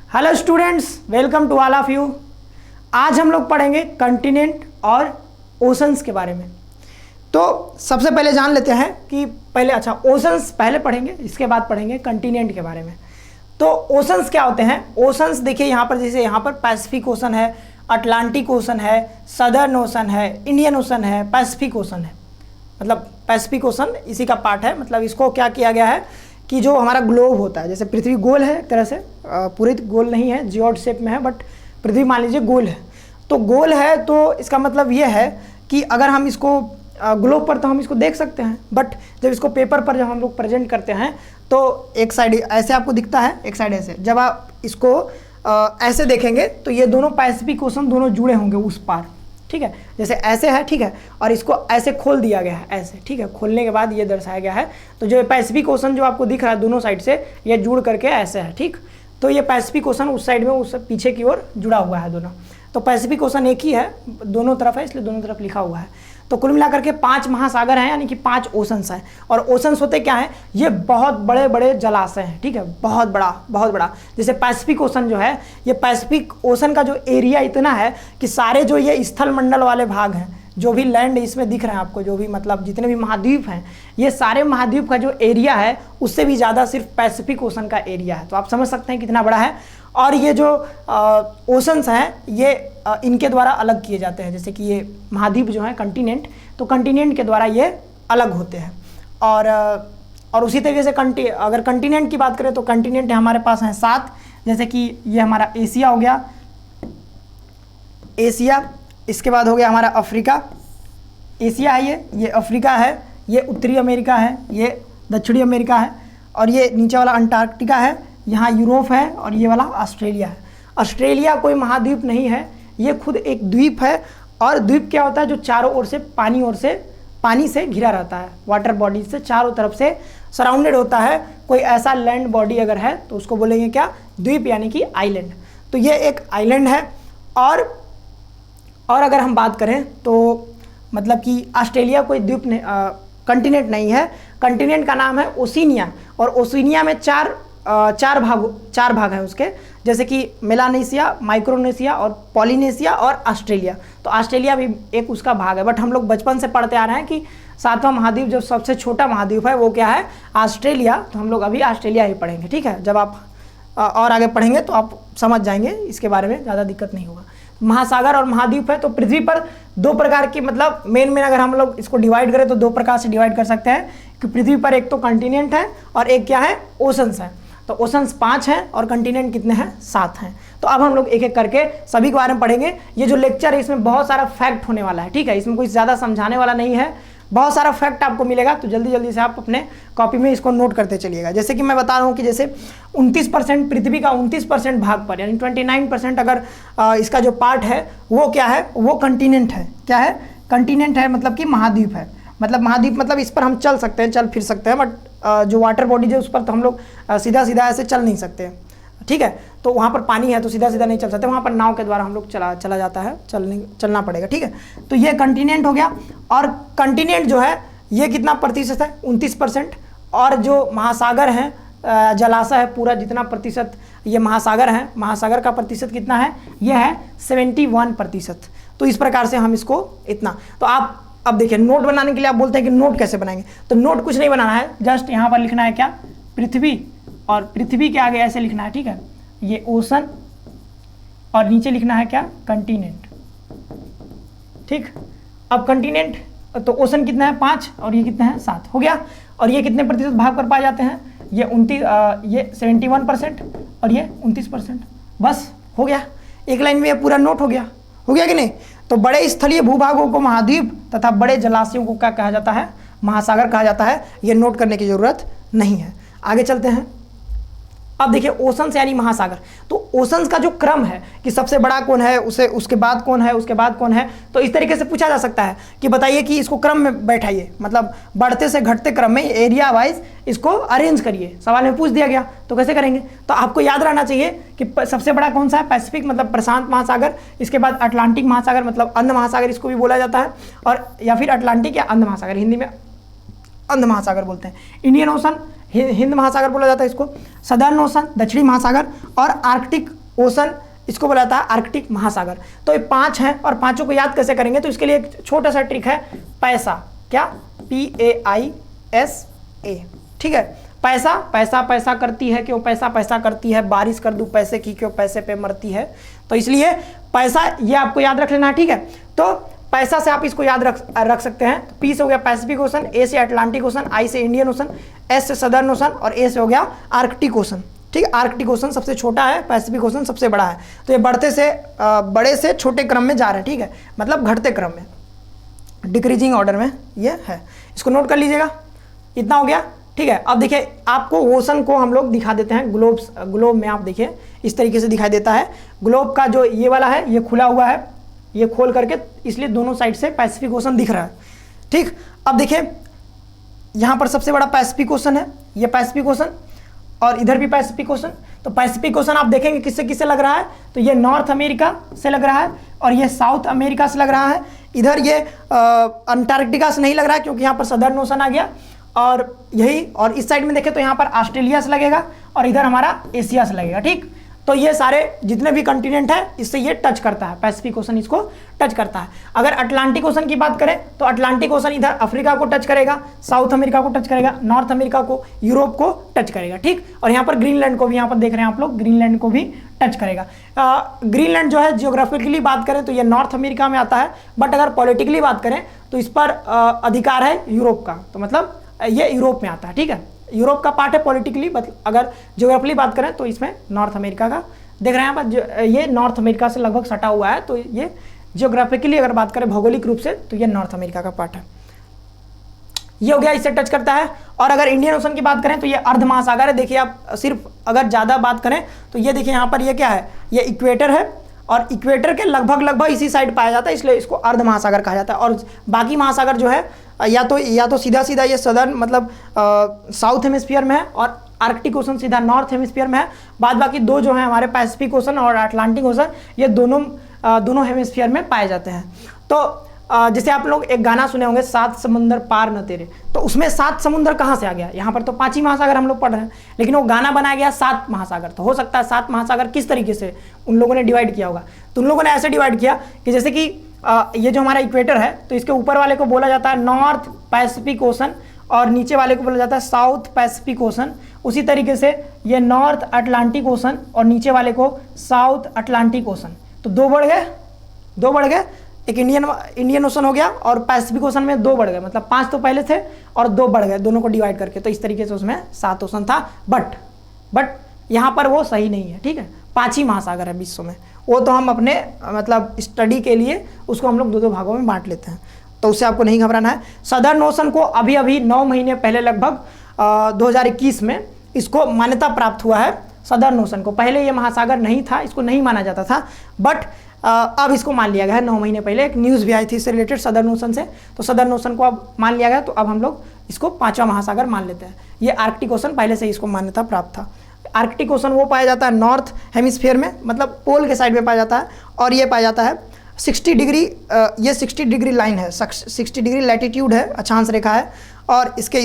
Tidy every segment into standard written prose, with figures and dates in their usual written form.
Hello students, welcome to all of you. आज हम लोग पढ़ेंगे कंटिनेंट और ओशंस के बारे में। तो सबसे पहले जान लेते हैं कि ओशंस पहले पढ़ेंगे, इसके बाद पढ़ेंगे कंटिनेंट के बारे में। तो ओशंस क्या होते हैं? ओशंस देखिए यहाँ पर, जैसे यहाँ पर पैसिफिक ओशन है, अटलांटिक ओशन है, सदर्न ओशन है, इंडियन ओशन है, पैसिफिक ओशन है। मतलब पैसिफिक ओशन इसी का पार्ट है। मतलब इसको क्या किया गया है कि जो हमारा ग्लोब होता है, जैसे पृथ्वी गोल है एक तरह से, पूरी गोल नहीं है, जियोइड शेप में है, बट पृथ्वी मान लीजिए गोल है। तो गोल है तो इसका मतलब ये है कि अगर हम इसको ग्लोब पर तो हम इसको देख सकते हैं, बट जब इसको पेपर पर जब हम लोग प्रेजेंट करते हैं तो एक साइड ऐसे आपको दिखता है, एक साइड ऐसे। जब आप इसको ऐसे देखेंगे तो ये दोनों पैसिफिक ओशन दोनों जुड़े होंगे उस पार, ठीक है। जैसे ऐसे है, ठीक है, और इसको ऐसे खोल दिया गया है ऐसे, ठीक है। खोलने के बाद ये दर्शाया गया है। तो जो पैसिफिक ओशन जो आपको दिख रहा है दोनों साइड से, ये जुड़ करके ऐसे है, ठीक। तो ये पैसिफिक ओशन उस साइड में, उस पीछे की ओर जुड़ा हुआ है दोनों। तो पैसिफिक ओशन एक ही है, दोनों तरफ है, इसलिए दोनों तरफ लिखा हुआ है। तो कुल मिलाकर के 5 महासागर हैं, यानी कि 5 ओशंस हैं। और ओशंस होते क्या हैं? ये बहुत बड़े बड़े जलाशय हैं, ठीक है, बहुत बड़ा। जैसे पैसिफिक ओशन जो है, ये पैसिफिक ओशन का जो एरिया इतना है कि सारे जो ये स्थल मंडल वाले भाग हैं, जो भी लैंड इसमें दिख रहे हैं आपको, जो भी मतलब जितने भी महाद्वीप हैं, ये सारे महाद्वीप का जो एरिया है उससे भी ज़्यादा सिर्फ पैसिफिक ओशन का एरिया है। तो आप समझ सकते हैं कितना बड़ा है। और ये जो ओशंस हैं, ये इनके द्वारा अलग किए जाते हैं। जैसे कि ये महाद्वीप जो है कंटिनेंट, तो कंटिनेंट के द्वारा ये अलग होते हैं। और उसी तरीके से अगर कंटिनेंट की बात करें तो कंटिनेंट हमारे पास हैं 7। जैसे कि ये हमारा एशिया हो गया, एशिया। इसके बाद हो गया हमारा अफ्रीका, एशिया है ये अफ्रीका है, ये उत्तरी अमेरिका है, ये दक्षिणी अमेरिका है, और ये नीचे वाला अंटार्कटिका है, यहाँ यूरोप है, और ये वाला ऑस्ट्रेलिया है। ऑस्ट्रेलिया कोई महाद्वीप नहीं है, ये खुद एक द्वीप है। और द्वीप क्या होता है? जो चारों ओर से पानी से घिरा रहता है, वाटर बॉडी से चारों तरफ से सराउंडेड होता है। कोई ऐसा लैंड बॉडी अगर है तो उसको बोलेंगे क्या? द्वीप, यानी कि आइलैंड। तो ये एक आइलैंड है। और अगर हम बात करें तो मतलब कि ऑस्ट्रेलिया कोई द्वीप कंटिनेंट नहीं है। कंटिनेंट का नाम है ओशिनिया, और ओशिनिया में चार भाग हैं उसके, जैसे कि मेलानेशिया, माइक्रोनेशिया और पॉलिनेशिया और ऑस्ट्रेलिया। तो ऑस्ट्रेलिया भी एक उसका भाग है। बट हम लोग बचपन से पढ़ते आ रहे हैं कि 7वां महाद्वीप जो सबसे छोटा महाद्वीप है वो क्या है? ऑस्ट्रेलिया। तो हम लोग अभी ऑस्ट्रेलिया ही पढ़ेंगे, ठीक है। जब आप और आगे पढ़ेंगे तो आप समझ जाएंगे, इसके बारे में ज़्यादा दिक्कत नहीं होगा। महासागर और महाद्वीप है। तो पृथ्वी पर 2 प्रकार की, मतलब मेन अगर हम लोग इसको डिवाइड करें तो 2 प्रकार से डिवाइड कर सकते हैं कि पृथ्वी पर एक तो कंटिनेंट है और एक क्या है? ओशंस है। तो ओशंस 5 हैं और कंटिनेंट कितने हैं? 7 हैं। तो अब हम लोग एक एक करके सभी के बारे में पढ़ेंगे। ये जो लेक्चर है इसमें बहुत सारा फैक्ट होने वाला है, ठीक है। इसमें कुछ ज़्यादा समझाने वाला नहीं है, बहुत सारा फैक्ट आपको मिलेगा। तो जल्दी से आप अपने कॉपी में इसको नोट करते चलिएगा। जैसे कि मैं बता रहा हूँ कि जैसे 29% पृथ्वी का 29% भाग पर, यानी 29% अगर इसका जो पार्ट है वो क्या है? वो कंटिनेंट है। क्या है? कंटिनेंट है, मतलब कि महाद्वीप है। मतलब महाद्वीप मतलब इस पर हम चल सकते हैं, चल फिर सकते हैं, बट जो वाटर बॉडी है उस पर तो हम लोग सीधा ऐसे चल नहीं सकते, ठीक है। तो वहाँ पर पानी है तो सीधा नहीं चल सकते, वहाँ पर नाव के द्वारा हम लोग चला जाता है, चलना पड़ेगा, ठीक है। तो ये कंटिनेंट हो गया। और कंटिनेंट जो है ये कितना प्रतिशत है? 29%। और जो महासागर हैं, जलाशय है, पूरा जितना प्रतिशत ये महासागर हैं, महासागर का प्रतिशत कितना है? ये है 71%। तो इस प्रकार से हम इसको इतना। तो आप अब देखिए, नोट बनाने के लिए आप बोलते हैं कि नोट कैसे बनाएंगे? तो नोट कुछ नहीं बनाना है, जस्ट यहाँ पर लिखना है क्या? पृथ्वी, और पृथ्वी के आगे ऐसे लिखना है, ठीक है, ये ओशन, और नीचे लिखना है क्या? कंटिनेंट, ठीक। अब कंटिनेंट, तो ओशन कितना है? 5, और ये कितने हैं? 7 हो गया। और ये कितने प्रतिशत भाग पर पाए जाते हैं? ये 71% और ये 29%। बस हो गया, एक लाइन में ये पूरा नोट हो गया कि नहीं? तो बड़े स्थलीय भूभागों को महाद्वीप तथा बड़े जलाशयों को क्या कहा जाता है? महासागर कहा जाता है। ये नोट करने की जरूरत नहीं है। आगे चलते हैं। अब देखिए, ओशंस यानी महासागर। तो ओशंस का जो क्रम है कि सबसे बड़ा कौन है, उसके बाद कौन है, उसके बाद कौन है, तो इस तरीके से पूछा जा सकता है कि बताइए कि इसको क्रम में बैठाइए, मतलब बढ़ते से घटते क्रम में एरिया वाइज इसको अरेंज करिए। सवाल में पूछ दिया गया तो कैसे करेंगे? तो आपको याद रहना चाहिए कि सबसे बड़ा कौन सा है? पैसिफिक, मतलब प्रशांत महासागर। इसके बाद अटलांटिक महासागर, मतलब अंध महासागर इसको भी बोला जाता है, और या फिर अटलांटिक या अंध महासागर, हिंदी में अंध महासागर बोलते हैं। इंडियन ओशन, हिंद महासागर बोला जाता है इसको, सदर्न ओशन दक्षिणी महासागर, और आर्कटिक ओशन, इसको बोला जाता है आर्कटिक महासागर। तो ये 5 हैं और पांचों को याद कैसे करेंगे, तो इसके लिए एक छोटा सा ट्रिक है, पैसा, क्या, PAISA, ठीक है। पैसा पैसा पैसा करती है, क्यों पैसा पैसा करती है, बारिश कर दूं पैसे की, क्यों पैसे पे मरती है, तो इसलिए पैसा ये आपको याद रख लेना है, ठीक है। तो पैसा से आप इसको याद रख सकते हैं। P से हो गया पैसिफिक ओशन, A से अटलांटिक ओशन, I से इंडियन ओशन, S से सदर्न ओशन और A से हो गया आर्कटिक ओशन, ठीक है। आर्कटिक ओशन सबसे छोटा है, पैसिफिक ओशन सबसे बड़ा है। तो ये बड़े से छोटे क्रम में जा रहे हैं, ठीक है, मतलब घटते क्रम में, डिक्रीजिंग ऑर्डर में ये है। इसको नोट कर लीजिएगा, इतना हो गया, ठीक है। अब देखिए आपको ओशन को हम लोग दिखा देते हैं, ग्लोब में आप देखिए इस तरीके से दिखाई देता है। ग्लोब का जो ये वाला है ये खुला हुआ है, ये खोल करके, इसलिए दोनों साइड से पैसिफिक ओशन दिख रहा है, ठीक। अब देखिए यहाँ पर सबसे बड़ा पैसिफिक ओशन है, ये पैसिफिक ओशन, और इधर भी पैसिफिक ओशन। तो पैसिफिक ओशन आप देखेंगे किससे किससे लग रहा है, तो ये नॉर्थ अमेरिका से लग रहा है और ये साउथ अमेरिका से लग रहा है। इधर ये अंटार्कटिका से नहीं लग रहा है क्योंकि यहाँ पर सदर्न ओशन आ गया, और यही, और इस साइड में देखें तो यहाँ पर ऑस्ट्रेलिया से लगेगा और इधर हमारा एशिया से लगेगा, ठीक। तो ये सारे जितने भी कंटिनेंट है इससे ये टच करता है, पैसिफिक ओशन इसको टच करता है। अगर अटलांटिक ओशन की बात करें तो अटलांटिक ओशन इधर अफ्रीका को टच करेगा, साउथ अमेरिका को टच करेगा, नॉर्थ अमेरिका को, यूरोप को टच करेगा, ठीक। और यहाँ पर ग्रीनलैंड को भी, यहाँ पर देख रहे हैं आप लोग, ग्रीनलैंड को भी टच करेगा। ग्रीनलैंड जो है जियोग्राफिकली बात करें तो ये नॉर्थ अमेरिका में आता है, बट अगर पॉलिटिकली बात करें तो इस पर अधिकार है यूरोप का, तो मतलब ये यूरोप में आता है, ठीक है। यूरोप का पार्ट है पॉलिटिकली, अगर ज्योग्राफिकली बात करें तो इसमें नॉर्थ अमेरिका का देख रहे हैं यहाँ पर, ये नॉर्थ अमेरिका से लगभग सटा हुआ है, तो ये ज्योग्राफिकली अगर बात करें भौगोलिक रूप से तो ये नॉर्थ अमेरिका का पार्ट है, ये हो गया, इससे टच करता है। और अगर इंडियन ओशन की बात करें तो ये अर्ध महासागर है। देखिए आप सिर्फ अगर ज़्यादा बात करें तो ये देखिए यहाँ पर ये क्या है, ये इक्वेटर है और इक्वेटर के लगभग इसी साइड पाया जाता है, इसलिए इसको अर्ध महासागर कहा जाता है। और बाकी महासागर जो है या तो सीधा ये सदर्न मतलब साउथ हेमिस्फीयर में है और आर्कटिक ओशन सीधा नॉर्थ हेमिस्फीयर में है। बाद बाकी दो जो है हमारे पैसिफिक ओशन और अटलांटिक ओशन, ये दोनों हेमिस्फीयर में पाए जाते हैं। तो जैसे आप लोग एक गाना सुने होंगे, 7 समुंदर पार न तेरे, तो उसमें 7 समुंदर कहाँ से आ गया, यहाँ पर तो 5 ही महासागर हम लोग पढ़ रहे हैं, लेकिन वो गाना बनाया गया 7 महासागर। तो हो सकता है 7 महासागर किस तरीके से उन लोगों ने डिवाइड किया होगा, तो उन लोगों ने ऐसे डिवाइड किया कि जैसे कि ये जो हमारा इक्वेटर है तो इसके ऊपर वाले को बोला जाता है नॉर्थ पैसिफिक ओशन और नीचे वाले को बोला जाता है साउथ पैसिफिक ओशन। उसी तरीके से ये नॉर्थ अटलांटिक ओशन और नीचे वाले को साउथ अटलांटिक ओशन। तो दो बढ़ गए, एक इंडियन ओशन हो गया और पैसिफिक ओशन में 2 बढ़ गए, मतलब 5 तो पहले थे और 2 बढ़ गए, दोनों को डिवाइड करके। तो इस तरीके से उसमें 7 ओशन था, बट यहाँ पर वो सही नहीं है, ठीक है। 5 ही महासागर है विश्व में, वो तो हम अपने मतलब स्टडी के लिए उसको हम लोग 2 भागों में बांट लेते हैं, तो उससे आपको नहीं घबराना है। सदर्न ओशन को अभी 9 महीने पहले लगभग 2021 में इसको मान्यता प्राप्त हुआ है। सदर्न ओशन को पहले ये महासागर नहीं था, इसको नहीं माना जाता था, बट अब इसको मान लिया गया है। 9 महीने पहले एक न्यूज़ भी आई थी इससे रिलेटेड सदर्न ओशन से, तो सदर्न ओशन को अब मान लिया गया, तो अब हम लोग इसको 5वां महासागर मान लेते हैं। ये आर्कटिक ओशन पहले से इसको मान्यता प्राप्त था। आर्कटिक ओशन वो पाया जाता है नॉर्थ हेमिस्फीयर में, मतलब पोल के साइड में पाया जाता है, और ये पाया जाता है 60 डिग्री, ये 60 डिग्री लाइन है, 60 डिग्री लैटिट्यूड है, अक्षांश रेखा है, और इसके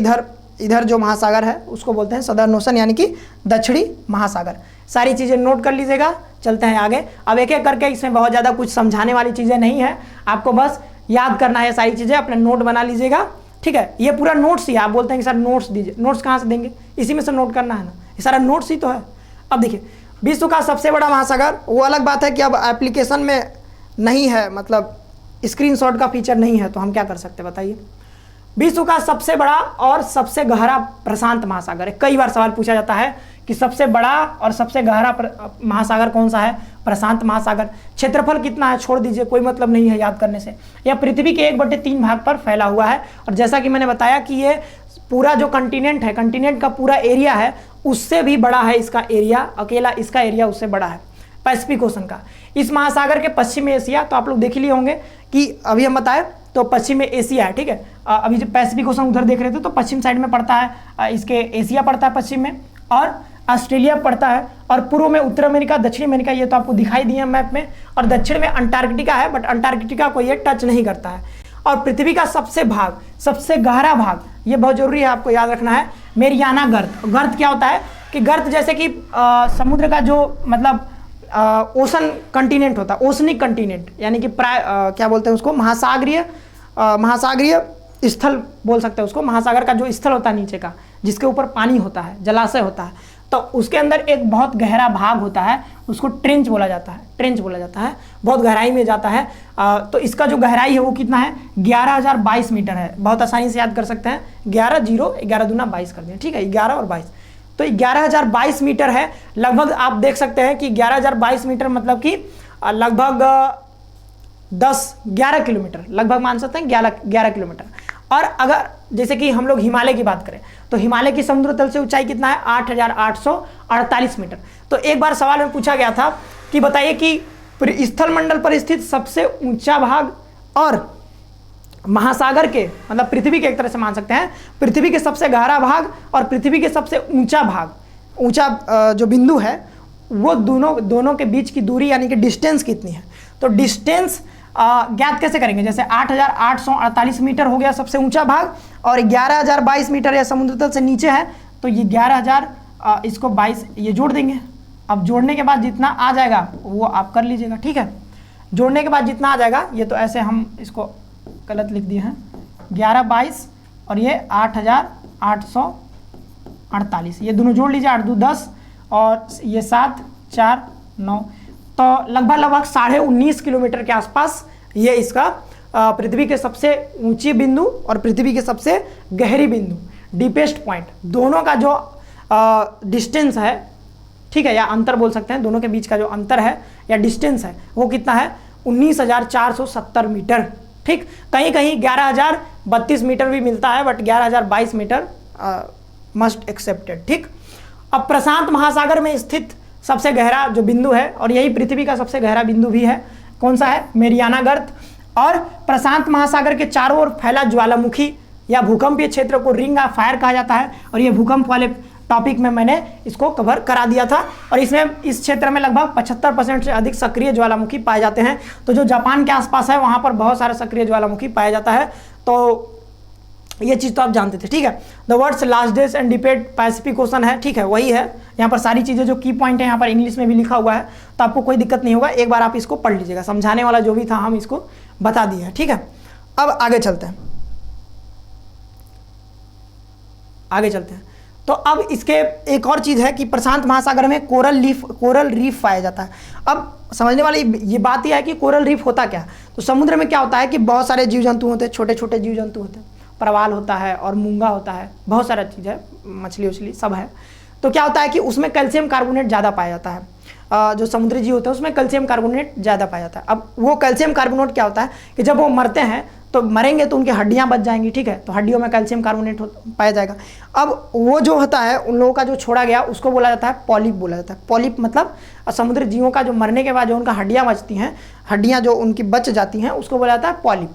इधर जो महासागर है उसको बोलते हैं सदर्न ओशन, यानी कि दक्षिणी महासागर। सारी चीज़ें नोट कर लीजिएगा, चलते हैं आगे। अब एक एक करके, इसमें बहुत ज़्यादा कुछ समझाने वाली चीज़ें नहीं है, आपको बस याद करना है सारी चीज़ें, अपने नोट बना लीजिएगा, ठीक है। ये पूरा नोट्स ही है, आप बोलते हैं कि सर नोट्स दीजिए, नोट्स कहाँ से देंगे, इसी में से नोट करना है ना, ये सारा नोट्स ही तो है। अब देखिए विश्व का सबसे बड़ा महासागर, वो अलग बात है कि अब एप्लीकेशन में नहीं है, मतलब स्क्रीनशॉट का फीचर नहीं है, तो हम क्या कर सकते हैं बताइए। विश्व का सबसे बड़ा और सबसे गहरा प्रशांत महासागर है। कई बार सवाल पूछा जाता है कि सबसे बड़ा और सबसे गहरा महासागर कौन सा है, प्रशांत महासागर। क्षेत्रफल कितना है छोड़ दीजिए, कोई मतलब नहीं है याद करने से। यह पृथ्वी के 1/3 भाग पर फैला हुआ है, और जैसा कि मैंने बताया कि ये पूरा जो कंटिनेंट है, कंटिनेंट का पूरा एरिया है, उससे भी बड़ा है इसका एरिया, अकेला इसका एरिया उससे बड़ा है पैसिफिक ओशन का। इस महासागर के पश्चिम में एशिया, तो आप लोग देख लिए होंगे कि अभी हम बताए तो पश्चिम में एशिया है, ठीक है। अभी जो पैसिफिक ओशन उधर देख रहे थे तो पश्चिम साइड में पड़ता है, इसके एशिया पड़ता है पश्चिम में, और ऑस्ट्रेलिया पड़ता है, और पूर्व में उत्तर अमेरिका, दक्षिण अमेरिका, ये तो आपको दिखाई दिए मैप में, और दक्षिण में अंटार्कटिका है, बट अंटार्कटिका को ये टच नहीं करता है। और पृथ्वी का सबसे गहरा भाग, ये बहुत जरूरी है आपको याद रखना है, मेरियाना गर्त। गर्त क्या होता है कि गर्त जैसे कि समुद्र का जो मतलब ओशन कंटिनेंट होता है, ओशनिक कंटिनेंट, यानी कि क्या बोलते हैं उसको, महासागरीय स्थल बोल सकते हैं उसको। महासागर का जो स्थल होता है नीचे का, जिसके ऊपर पानी होता है, जलाशय होता है, तो उसके अंदर एक बहुत गहरा भाग होता है, उसको ट्रेंच बोला जाता है, ट्रेंच बोला जाता है, बहुत गहराई में जाता है। तो इसका जो गहराई है वो कितना है, 11,022 मीटर है। बहुत आसानी से याद कर सकते हैं, 11 0 11 दूना 22 कर दें, ठीक है, 11 और 22, तो 11,022 मीटर है। लगभग आप देख सकते हैं कि 11,022 मीटर मतलब कि लगभग 10-11 किलोमीटर, लगभग मान सकते हैं 11 किलोमीटर। और अगर जैसे कि हम लोग हिमालय की बात करें तो हिमालय की समुद्र तल से ऊंचाई कितना है, 8,848 मीटर। तो एक बार सवाल में पूछा गया था कि बताइए कि स्थल मंडल पर स्थित सबसे ऊंचा भाग और महासागर के, मतलब पृथ्वी के एक तरह से मान सकते हैं, पृथ्वी के सबसे गहरा भाग और पृथ्वी के सबसे ऊंचा भाग, ऊंचा जो बिंदु है, वो दोनों के बीच की दूरी यानी कि डिस्टेंस कितनी है। तो डिस्टेंस ज्ञात कैसे करेंगे, जैसे 8,848 मीटर हो गया सबसे ऊंचा भाग, और 11,022 मीटर या समुद्र तल से नीचे है, तो ये 11,000 इसको 22 ये जोड़ देंगे। अब जोड़ने के बाद जितना आ जाएगा वो आप कर लीजिएगा, ठीक है। जोड़ने के बाद जितना आ जाएगा, ये तो ऐसे हम इसको गलत लिख दिए हैं, 11/22 और ये 8,848, ये दोनों जोड़ लीजिए, 8 2 10 और ये 7 4 9, तो लगभग 19.5 किलोमीटर के आसपास ये इसका पृथ्वी के सबसे ऊंची बिंदु और पृथ्वी के सबसे गहरी बिंदु, डीपेस्ट पॉइंट, दोनों का जो डिस्टेंस है, ठीक है, या अंतर बोल सकते हैं, दोनों के बीच का जो अंतर है या डिस्टेंस है वो कितना है, 19,470 मीटर, ठीक। कहीं कहीं 11,032 मीटर भी मिलता है, बट 11,022 मीटर मस्ट एक्सेप्टेड, ठीक। अब प्रशांत महासागर में स्थित सबसे गहरा जो बिंदु है, और यही पृथ्वी का सबसे गहरा बिंदु भी है, कौन सा है, मेरियाना गर्त। और प्रशांत महासागर के चारों ओर फैला ज्वालामुखी या भूकंपीय क्षेत्र को रिंग ऑफ फायर कहा जाता है, और ये भूकंप वाले टॉपिक में मैंने इसको कवर करा दिया था। और इसमें इस क्षेत्र में लगभग 75% से अधिक सक्रिय ज्वालामुखी पाए जाते हैं। तो जो जापान के आसपास है वहाँ पर बहुत सारे सक्रिय ज्वालामुखी पाया जाता है, तो ये चीज़ तो आप जानते थे, ठीक है। The words last days and debit Pacific ocean है, ठीक है, वही है। यहाँ पर सारी चीज़ें जो की पॉइंट है यहाँ पर इंग्लिश में भी लिखा हुआ है, तो आपको कोई दिक्कत नहीं होगा, एक बार आप इसको पढ़ लीजिएगा, समझाने वाला जो भी था हम इसको बता दिए हैं, ठीक है। अब आगे चलते हैं, आगे चलते हैं। तो अब इसके एक और चीज़ है कि प्रशांत महासागर में कोरल रीफ पाया जाता है। अब समझने वाली ये बात यह है कि कोरल रीफ होता क्या है। तो समुद्र में क्या होता है कि बहुत सारे जीव जंतु होते हैं, छोटे छोटे जीव जंतु होते हैं, प्रवाल होता है और मूंगा होता है, बहुत सारा चीज़ है, मछली उछली सब है। तो क्या होता है कि उसमें कैल्शियम कार्बोनेट ज़्यादा पाया जाता है, जो समुद्री जीव होते हैं उसमें कैल्शियम कार्बोनेट ज़्यादा पाया जाता है। अब वो कैल्शियम कार्बोनेट क्या होता है कि जब वो मरते हैं तो मरेंगे तो उनकी हड्डियां बच जाएंगी, ठीक है, तो हड्डियों में कैल्शियम कार्बोनेट पाया जाएगा। अब वो जो होता है उन लोगों का जो छोड़ा गया उसको बोला जाता है पॉलिप बोला जाता है। पॉलिप मतलब समुद्री जीवों का जो मरने के बाद जो उनका हड्डियां बचती हैं, हड्डियां जो उनकी बच जाती हैं उसको बोला जाता है पॉलिप।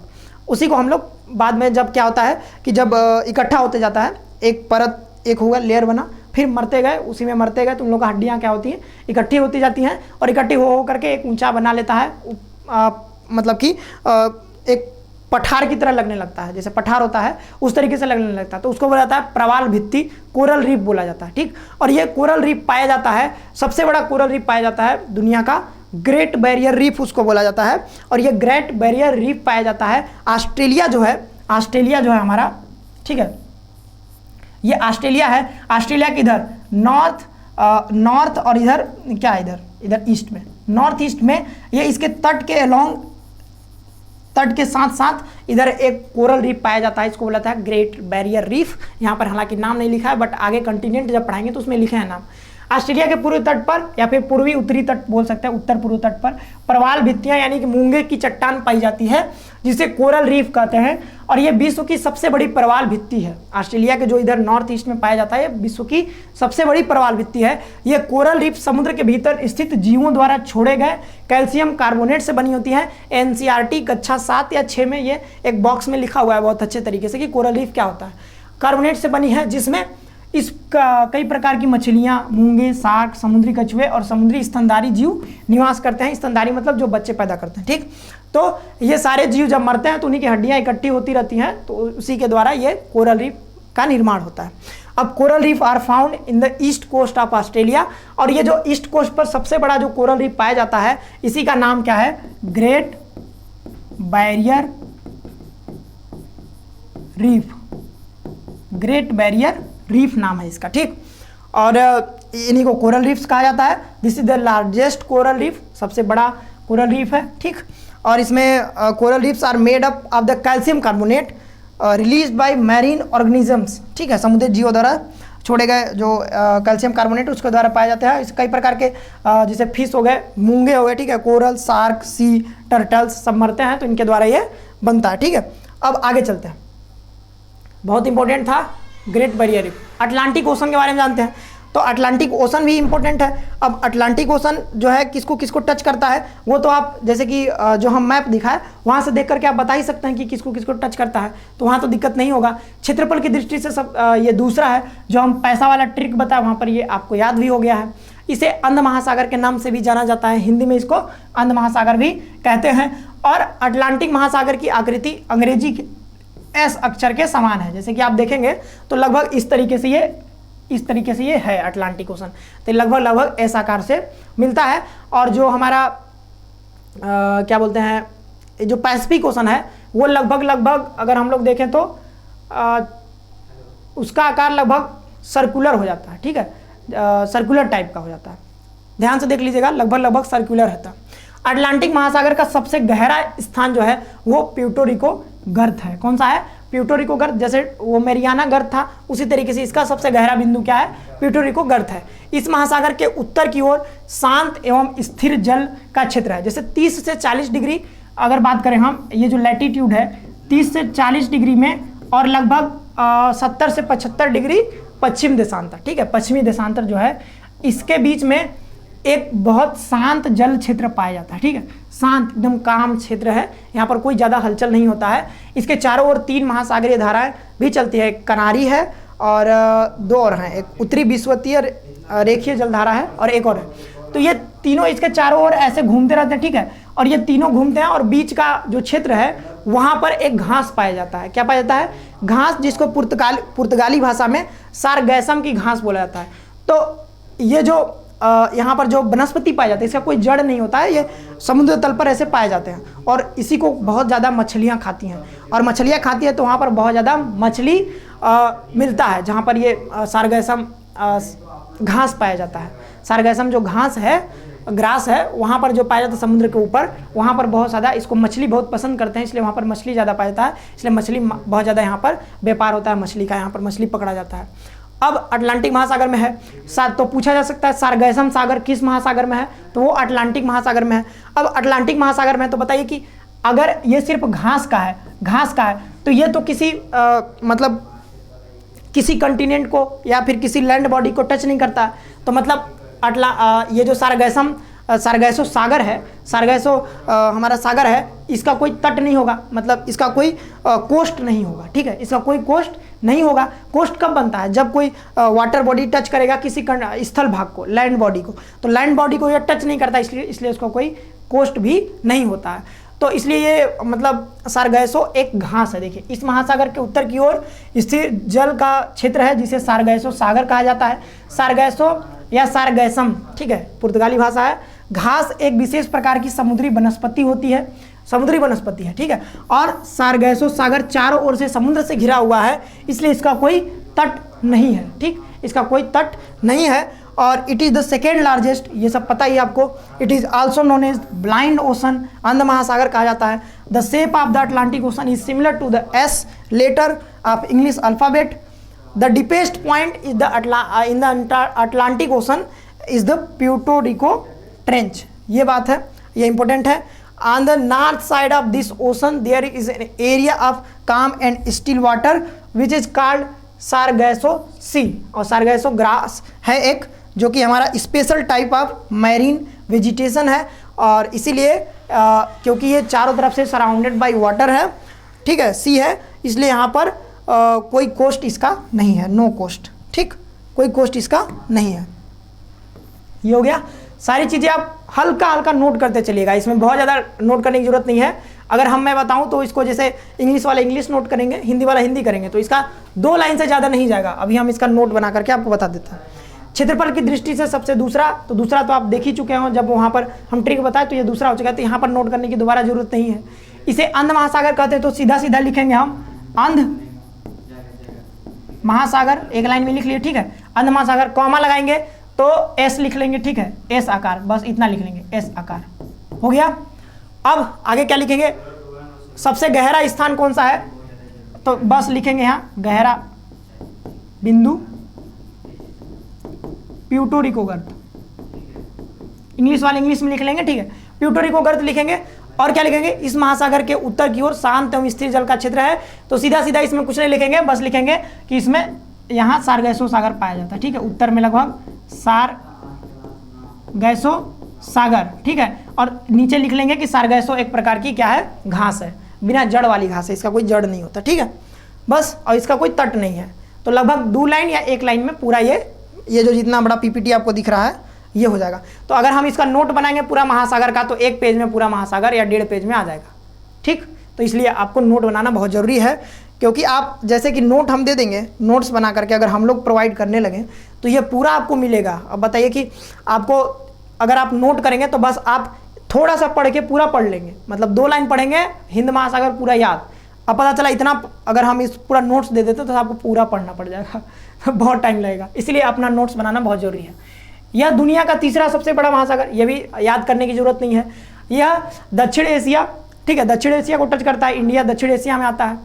उसी को हम लोग बाद में जब क्या होता है कि जब इकट्ठा होते जाता है, एक परत एक होगा लेयर बना, फिर मरते गए, उसी में मरते गए तो उन लोगों का हड्डियाँ क्या होती हैं, इकट्ठी होती जाती हैं, और इकट्ठी हो करके एक ऊंचा बना लेता है, मतलब कि एक पठार की तरह लगने लगता है, जैसे पठार होता है उस तरीके से लगने लगता है, तो उसको बोला जाता है प्रवाल भित्ति, कोरल रीफ बोला जाता है, ठीक। और ये कोरल रीफ पाया जाता है, सबसे बड़ा कोरल रीफ पाया जाता है दुनिया का, ग्रेट बैरियर रीफ उसको बोला जाता है। और ये ग्रेट बैरियर रीफ पाया जाता है ऑस्ट्रेलिया जो है हमारा, ठीक है, ये ऑस्ट्रेलिया है। ऑस्ट्रेलिया के इधर नॉर्थ और इधर क्या है, इधर ईस्ट में, नॉर्थ ईस्ट में, ये इसके तट के अलोंग, तट के साथ साथ इधर एक कोरल रीफ पाया जाता है, इसको बोला जाता है ग्रेट बैरियर रीफ। यहाँ पर हालांकि नाम नहीं लिखा है, बट आगे कंटिनेंट जब पढ़ाएंगे तो उसमें लिखे हैं नाम। ऑस्ट्रेलिया के पूर्वी तट पर या फिर पूर्वी उत्तरी तट बोल सकते हैं, उत्तर पूर्व तट पर प्रवाल भित्तियां यानी कि मूंगे की चट्टान पाई जाती है, जिसे कोरल रीफ कहते हैं। और ये विश्व की सबसे बड़ी प्रवाल भित्ति है। ऑस्ट्रेलिया के जो इधर नॉर्थ ईस्ट में पाया जाता है, विश्व की सबसे बड़ी प्रवाल भित्ति है। ये कोरल रीफ समुद्र के भीतर स्थित जीवों द्वारा छोड़े गए कैल्शियम कार्बोनेट से बनी होती है। NCERT कक्षा 7 या 6 में ये एक बॉक्स में लिखा हुआ है बहुत अच्छे तरीके से कि कोरल रीफ क्या होता है। कार्बोनेट से बनी है, जिसमें कई प्रकार की मछलियाँ, मूंगे, शार्क, समुद्री कछुए और समुद्री स्तनधारी जीव निवास करते हैं। स्तनधारी मतलब जो बच्चे पैदा करते हैं, ठीक। तो ये सारे जीव जब मरते हैं तो उन्हीं की हड्डियाँ इकट्ठी होती रहती हैं, तो उसी के द्वारा ये कोरल रीफ का निर्माण होता है। अब coral reef are found in the east coast of Australia, और ये जो ईस्ट कोस्ट पर सबसे बड़ा जो कोरल रीफ पाया जाता है इसी का नाम क्या है, great barrier reef. Great barrier reef नाम है इसका, ठीक। और इन्हीं को कोरल रीफ्स कहा जाता है। This is the largest coral reef, सबसे बड़ा कोरल रीफ है, ठीक। और इसमें coral reefs are made up of the calcium carbonate release by marine organisms, ठीक है, समुद्री जीवों द्वारा छोड़े गए जो कैल्शियम कार्बोनेट उसके द्वारा पाए जाते हैं। इस कई प्रकार के जैसे फिश हो गए, मूंगे हो गए, ठीक है, कोरल, शार्क, सी टर्टल्स सब मरते हैं तो इनके द्वारा ये बनता है, ठीक है। अब आगे चलते हैं, बहुत इंपॉर्टेंट था great barrier reef. Atlantic ocean के बारे में जानते हैं, तो अटलांटिक ओशन भी इंपॉर्टेंट है। अब अटलांटिक ओशन जो है किसको किसको टच करता है वो तो आप जैसे कि जो हम मैप दिखाए वहाँ से देख करके आप बता ही सकते हैं कि किसको किसको टच करता है, तो वहाँ तो दिक्कत नहीं होगा। क्षेत्रफल की दृष्टि से सब ये दूसरा है जो हम पैसा वाला ट्रिक बताया, वहाँ पर ये आपको याद भी हो गया है। इसे अंध महासागर के नाम से भी जाना जाता है, हिंदी में इसको अंध महासागर भी कहते हैं। और अटलांटिक महासागर की आकृति अंग्रेजी के एस अक्षर के समान है, जैसे कि आप देखेंगे तो लगभग इस तरीके से ये है अटलांटिक ओशन, तो लगभग ऐस आकार से मिलता है। और जो हमारा क्या बोलते हैं जो पैसिफिक ओशन है वो लगभग अगर हम लोग देखें तो उसका आकार लगभग सर्कुलर हो जाता है, ठीक है, सर्कुलर टाइप का हो जाता है, ध्यान से देख लीजिएगा, लगभग सर्कुलर रहता है। अटलांटिक महासागर का सबसे गहरा स्थान जो है वो प्यूर्टो रिको गर्त है। कौन सा है, प्यूर्टो रिको गर्त, जैसे वो मेरियाना गर्त था उसी तरीके से इसका सबसे गहरा बिंदु क्या है, प्यूर्टो रिको गर्त है। इस महासागर के उत्तर की ओर शांत एवं स्थिर जल का क्षेत्र है, जैसे 30 से 40 डिग्री अगर बात करें हम, ये जो लैटिट्यूड है 30 से 40 डिग्री में, और लगभग 70 से 75 डिग्री पश्चिम देशांतर, ठीक है, पश्चिमी देशांतर जो है इसके बीच में एक बहुत शांत जल क्षेत्र पाया जाता है, ठीक है, शांत एकदम काम क्षेत्र है, यहाँ पर कोई ज़्यादा हलचल नहीं होता है। इसके चारों ओर 3 महासागरीय धाराएं भी चलती है, एक कनारी है और 2 और हैं, एक उत्तरी विषुवतीय रेखीय जलधारा है और एक और है। तो ये तीनों इसके चारों ओर ऐसे घूमते रहते हैं, ठीक है, और ये तीनों घूमते हैं और बीच का जो क्षेत्र है वहाँ पर एक घास पाया जाता है। क्या पाया जाता है, घास, जिसको पुर्तगाली भाषा में सारगैसम की घास बोला जाता है। तो ये जो यहाँ पर जो वनस्पति पाए जाते हैं इसका कोई जड़ नहीं होता है, ये समुद्र तल पर ऐसे पाए जाते हैं और इसी को बहुत ज़्यादा मछलियाँ खाती हैं, और मछलियाँ खाती है तो वहाँ पर बहुत ज़्यादा मछली मिलता है जहाँ पर ये सारगैसम घास पाया जाता है। सारगैसम जो घास है, ग्रास है, वहाँ पर जो पाया जाता है समुद्र के ऊपर, वहाँ पर बहुत ज़्यादा इसको मछली बहुत पसंद करते हैं, इसलिए वहाँ पर मछली ज़्यादा पाया जाता है, इसलिए मछली बहुत ज़्यादा यहाँ पर व्यापार होता है मछली का, यहाँ पर मछली पकड़ा जाता है। अब अटलांटिक महासागर में है, तो पूछा जा सकता है सारगैसम सागर किस महासागर में है, तो वो अटलांटिक महासागर में है। अब अटलांटिक महासागर में तो बताइए कि अगर ये सिर्फ घास का है तो ये तो किसी मतलब किसी कंटिनेंट को या फिर किसी लैंड बॉडी को टच नहीं करता, तो मतलब ये जो सारगैसो सागर है, सारगैसो हमारा सागर है, इसका कोई तट नहीं होगा, मतलब इसका कोई कोस्ट नहीं होगा, ठीक है, इसका कोई कोस्ट नहीं होगा। कोस्ट कब बनता है, जब कोई वाटर बॉडी टच करेगा किसी स्थल भाग को, लैंड बॉडी को, तो लैंड बॉडी को ये टच नहीं करता, इसलिए उसका कोई कोस्ट भी नहीं होता है। तो इसलिए ये मतलब सारगैसो एक घास है। देखिए इस महासागर के उत्तर की ओर स्थिर जल का क्षेत्र है जिसे सारगैसो सागर कहा जाता है। सारगैसो या सारगैसम, ठीक है, पुर्तगाली भाषा है। घास एक विशेष प्रकार की समुद्री वनस्पति होती है, समुद्री वनस्पति है, ठीक है, और सारगैसो सागर चारों ओर से समुद्र से घिरा हुआ है, इसलिए इसका कोई तट नहीं है, ठीक, इसका कोई तट नहीं है। और it is the second largest, ये सब पता ही आपको। It is also known as blind ocean, अंध महासागर कहा जाता है। The shape of the Atlantic Ocean is similar to the S letter of English alphabet. The deepest point is the in the Atlantic Ocean is the Puerto Rico Trench. ये बात है, ये important है। On the north side of this ocean there is an area of calm and still water which is called Sargasso sea, और Sargasso grass है एक, जो कि हमारा special type of marine vegetation है, और इसीलिए क्योंकि ये चारों तरफ से सराउंडेड बाय वाटर है, ठीक है, सी है, इसलिए यहाँ पर कोई कोस्ट इसका नहीं है, नो कोस्ट, ठीक, कोई कोस्ट इसका नहीं है। ये हो गया, सारी चीज़ें आप हल्का हल्का नोट करते चलिएगा, इसमें बहुत ज़्यादा नोट करने की जरूरत नहीं है। अगर मैं बताऊं तो इसको जैसे इंग्लिश वाला इंग्लिश नोट करेंगे, हिंदी वाला हिंदी करेंगे, तो इसका 2 लाइन से ज़्यादा नहीं जाएगा। अभी हम इसका नोट बना करके आपको बता देते हैं। क्षेत्रफल की दृष्टि से सबसे दूसरा तो आप देख ही चुके हो, जब वहाँ पर हम ट्रिक बताए तो ये दूसरा हो चुका है, तो यहाँ पर नोट करने की दोबारा जरूरत नहीं है। इसे अंध महासागर कहते हैं, तो सीधा सीधा लिखेंगे हम अंध महासागर, एक लाइन में लिख लिए, ठीक है। अंध महासागर, कॉमा लगाएंगे तो एस लिख लेंगे, ठीक है, एस आकार, बस इतना लिख लेंगे, एस आकार हो गया। अब आगे क्या लिखेंगे, सबसे गहरा स्थान कौन सा है, तो बस लिखेंगे यहाँ गहरा बिंदु प्यूर्टो रिको गर्त, इंग्लिश वाले इंग्लिश में लिख लेंगे, ठीक है, प्यूर्टो रिको गर्त लिखेंगे। और क्या लिखेंगे, इस महासागर के उत्तर की ओर शांत एवं स्थिर जल का क्षेत्र है, तो सीधा सीधा इसमें कुछ नहीं लिखेंगे, बस लिखेंगे कि इसमें यहाँ सारगैसो सागर पाया जाता है, ठीक है, उत्तर में लगभग सारगैसो सागर, ठीक है। और नीचे लिख लेंगे कि सारगैसो एक प्रकार की क्या है, घास है, बिना जड़ वाली घास है, इसका कोई जड़ नहीं होता, ठीक है, बस। और इसका कोई तट नहीं है, तो लगभग 2 लाइन या 1 लाइन में पूरा ये जो जितना बड़ा पीपीटी आपको दिख रहा है ये हो जाएगा। तो अगर हम इसका नोट बनाएंगे पूरा महासागर का, तो 1 पेज में पूरा महासागर या 1.5 पेज में आ जाएगा, ठीक। तो इसलिए आपको नोट बनाना बहुत ज़रूरी है, क्योंकि आप जैसे कि नोट हम दे देंगे, नोट्स बना करके अगर हम लोग प्रोवाइड करने लगे तो ये पूरा आपको मिलेगा। अब बताइए कि आपको अगर आप नोट करेंगे तो बस आप थोड़ा सा पढ़ के पूरा पढ़ लेंगे, मतलब 2 लाइन पढ़ेंगे, हिंद महासागर पूरा याद। अब पता चला इतना अगर हम इस पूरा नोट्स दे देते तो आपको पूरा पढ़ना पड़ जाएगा बहुत टाइम लगेगा, इसलिए अपना नोट्स बनाना बहुत ज़रूरी है। यह दुनिया का तीसरा सबसे बड़ा महासागर, यह भी याद करने की जरूरत नहीं है। यह दक्षिण एशिया, ठीक है, दक्षिण एशिया को टच करता है, इंडिया दक्षिण एशिया में आता है,